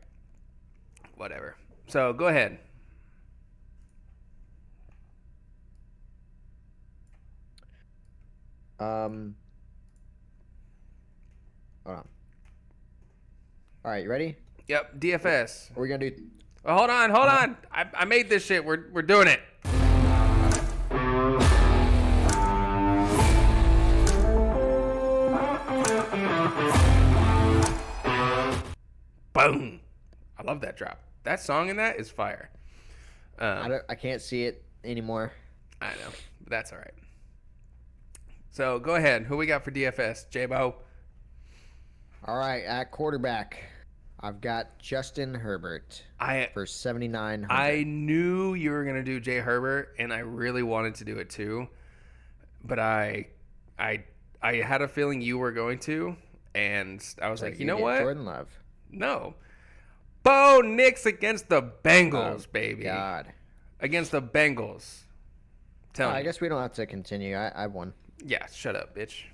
Whatever. So go ahead. Hold on. All right, you ready? Yep, DFS. What are we gonna do? Oh, hold on. I made this shit. We're doing it. Boom. I love that drop. That song in that is fire. I can't see it anymore. I know, but that's all right. So go ahead. Who we got for DFS? J-Bo. All right, at quarterback, I've got Justin Herbert for 7,900. I knew you were gonna do Jay Herbert, and I really wanted to do it too, but I had a feeling you were going to, and I was like, you know what? Jordan Love. No. Bo Nix against the Bengals, baby. God. Against the Bengals. Tell me. I guess we don't have to continue. I won. Yeah, shut up, bitch.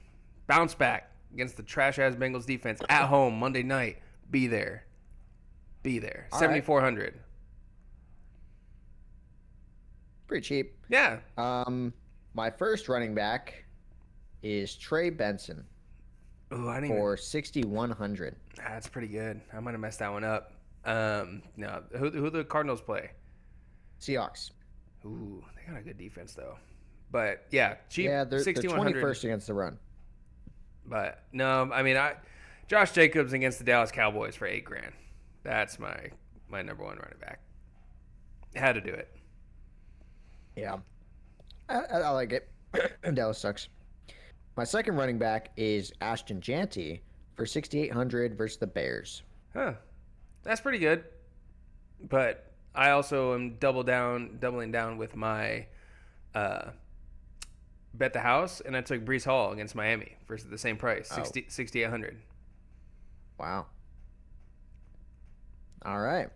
Bounce back against the trash-ass Bengals defense at home Monday night. Be there. 7,400. Pretty cheap. Yeah. My first running back is Trey Benson Ooh, I didn't for 6,100. That's pretty good. I might have messed that one up. No. Who the Cardinals play? Seahawks. Ooh, they got a good defense though. But yeah, cheap. Yeah, they're 6,100. 21st against the run. But no, I mean, Josh Jacobs against the Dallas Cowboys for $8,000. That's my number one running back. Had to do it. Yeah. I like it. Dallas sucks. My second running back is Ashton Janty for 6,800 versus the Bears. Huh. That's pretty good. But I also am doubling down with my bet the house, and I took Breece Hall against Miami for the same price, 6,800. Wow. All right.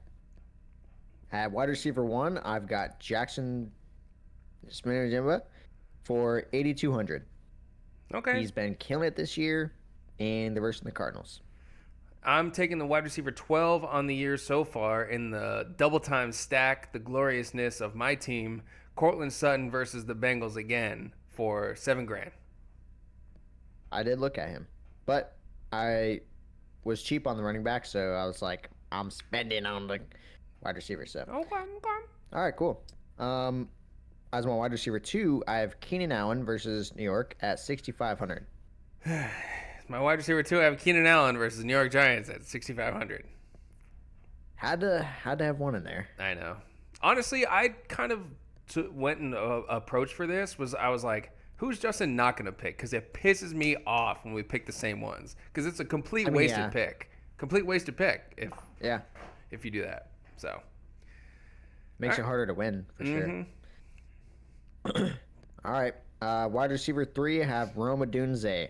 At wide receiver 1, I've got Jackson Smith-Njigba for 8,200. Okay. He's been killing it this year, and they're versus the Cardinals. I'm taking the wide receiver 12 on the year so far in the double time stack, the gloriousness of my team, Cortland Sutton versus the Bengals again for $7,000. I did look at him, but I was cheap on the running back, so I was like, I'm spending on the wide receiver. So Okay. all right, cool. As my wide receiver 2, I have Keenan Allen versus New York at 6,500. My wide receiver 2, I have Keenan Allen versus New York Giants at 6,500. Had to have one in there. I know. Honestly, I kind of went and approach for this I was like, who's Justin not going to pick? Because it pisses me off when we pick the same ones. Because it's a complete wasted pick. Complete wasted pick if you do that. So makes it harder to win for sure. All right, wide receiver 3, I have Rome Odunze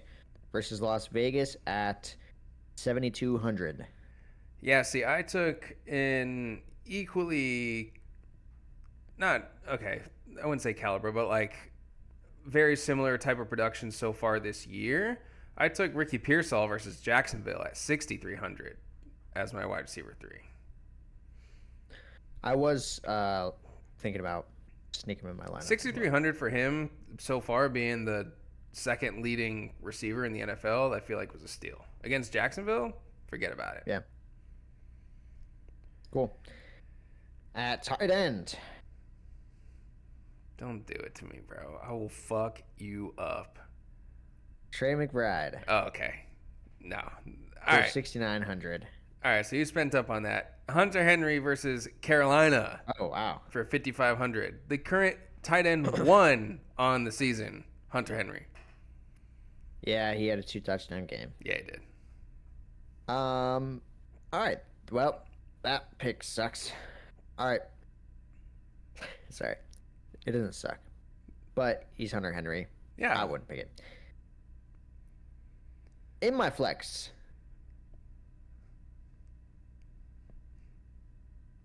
versus Las Vegas at 7,200. Yeah, see, I took an equally, not, okay, I wouldn't say caliber, but like very similar type of production so far this year. I took Ricky Pearsall versus Jacksonville at 6,300 as my wide receiver 3. I was thinking about sneaking him in my lineup. 6,300 for him so far, being the second leading receiver in the NFL, I feel like was a steal. Against Jacksonville, forget about it. Yeah. Cool. At tight end. Don't do it to me, bro. I will fuck you up. Trey McBride. Oh, okay. No. All For right. 6,900. All right, so you spent up on that. Hunter Henry versus Carolina Oh, wow. for 5,500. The current tight end 1 on the season, Hunter Henry. Yeah, he had a 2-touchdown game. Yeah, he did. All right. Well, that pick sucks. All right. Sorry. It doesn't suck. But he's Hunter Henry. Yeah. I wouldn't pick it. In my flex,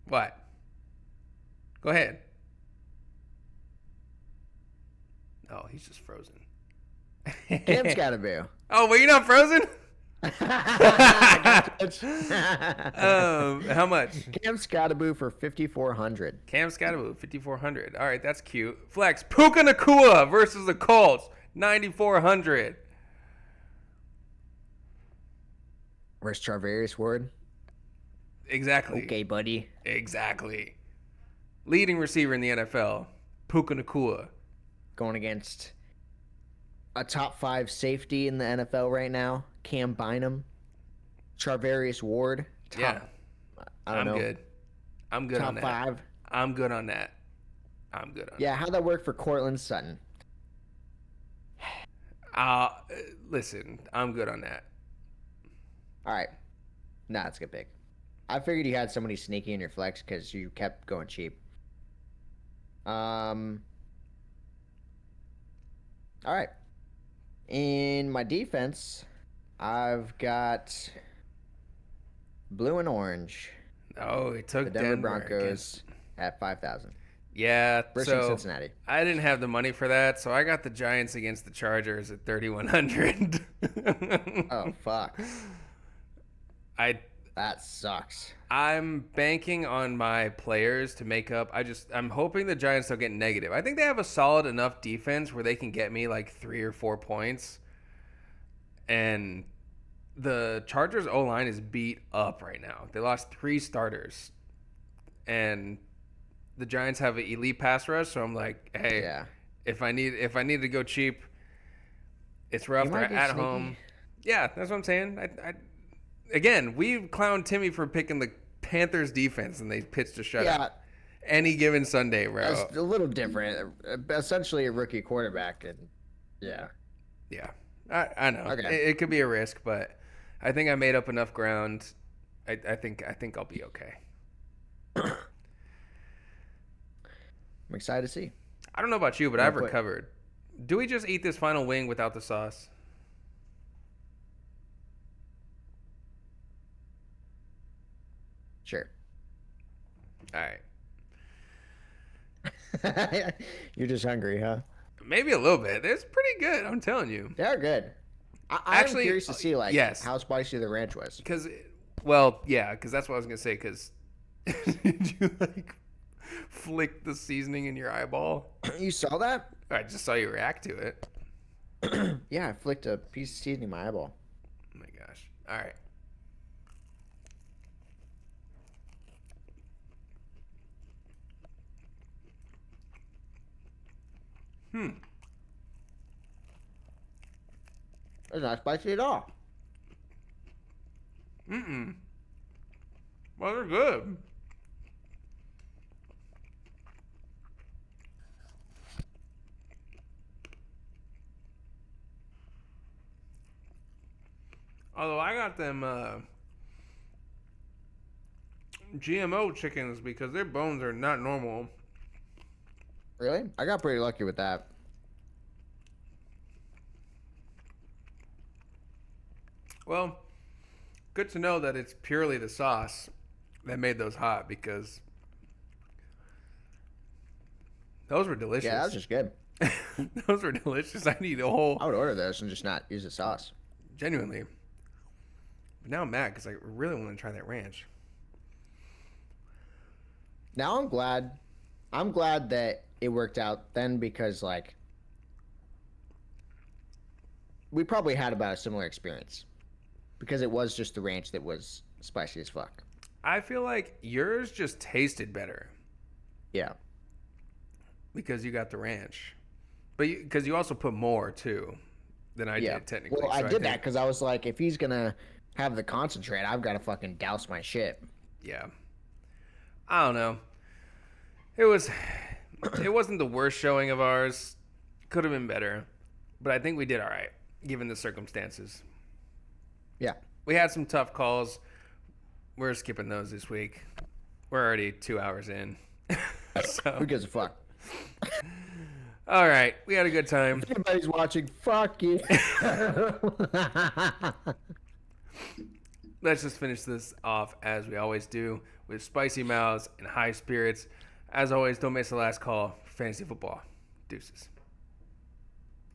What? Go ahead. Oh, he's just frozen. Cam Scatterboo. Oh, wait, you're not frozen? How much? Cam Scatterboo for 5,400. Cam Scatterboo, 5,400. All right, that's cute. Flex, Puka Nacua versus the Colts, 9,400. Where's Charvarius Ward? Exactly. Okay, buddy. Exactly. Leading receiver in the NFL, Puka Nacua. Going against a top 5 safety in the NFL right now, Cam Bynum. Charvarius Ward. Yeah. I don't know. Good. I'm good on Top that. 5. I'm good on that. I'm good on Yeah, how'd that work for Cortland Sutton? that. Listen, I'm good on that. All right. Nah, it's a good pick. I figured you had somebody sneaky in your flex because you kept going cheap. All right. In my defense, I've got blue and orange. Oh, he took The Denver Denver Broncos at 5,000 Yeah, versus so Cincinnati. I didn't have the money for that, so I got the Giants against the Chargers at 3,100. Oh, fuck. That sucks. I'm banking on my players to make up. I'm hoping the Giants don't get negative. I think they have a solid enough defense where they can get me like 3 or 4 points. And the Chargers O-line is beat up right now. They lost 3 starters. And the Giants have an elite pass rush, so I'm like, hey, Yeah. if I need to go cheap, it's rough. You They're might get at sneaky. home. Yeah, that's what I'm saying. Again, we clowned Timmy for picking the Panthers defense, and they pitched a shutout. Yeah, Any given Sunday, bro. that's a little different. Essentially a rookie quarterback. And yeah. Yeah, I know. Okay. It could be a risk, but I think I made up enough ground. I think I'll be okay. I'm excited to see. I don't know about you, but I've quick. recovered. Do we just eat this final wing without the sauce? Sure. All right. You're just hungry, huh? Maybe a little bit. It's pretty good. I'm telling you. They're good. I'm Actually, curious to see yes. how spicy the ranch was. Because that's what I was gonna say. Because did you like flick the seasoning in your eyeball? You saw that? I just saw you react to it. Yeah, I flicked a piece of seasoning in my eyeball. Oh my gosh! All right. It's not spicy at all. Well, they're good. Although I got them GMO chickens because their bones are not normal. Really? I got pretty lucky with that. Well, good to know that it's purely the sauce that made those hot because those were delicious. Yeah, that was just good. Those were delicious. I need a whole, I would order those and just not use the sauce. genuinely. But now I'm mad because I really want to try that ranch. Now I'm glad. I'm glad that it worked out then because, like, we probably had about a similar experience because it was just the ranch that was spicy as fuck. I feel like yours just tasted better Yeah. because you got the ranch. But because you also put more too than I Yeah. did technically. Well, I So did that think- because I was like, if he's gonna have the concentrate, I've got to fucking douse my shit. Yeah. I don't know. It wasn't the worst showing of ours. Could have been better. But I think we did all right given the circumstances. Yeah. We had some tough calls. We're skipping those this week. We're already 2 hours in. Who So, gives a fuck? all right. We had a good time. If anybody's watching, fuck you. Let's just finish this off as we always do with spicy mouths and high spirits. As always, don't miss the last call for fantasy football. Deuces.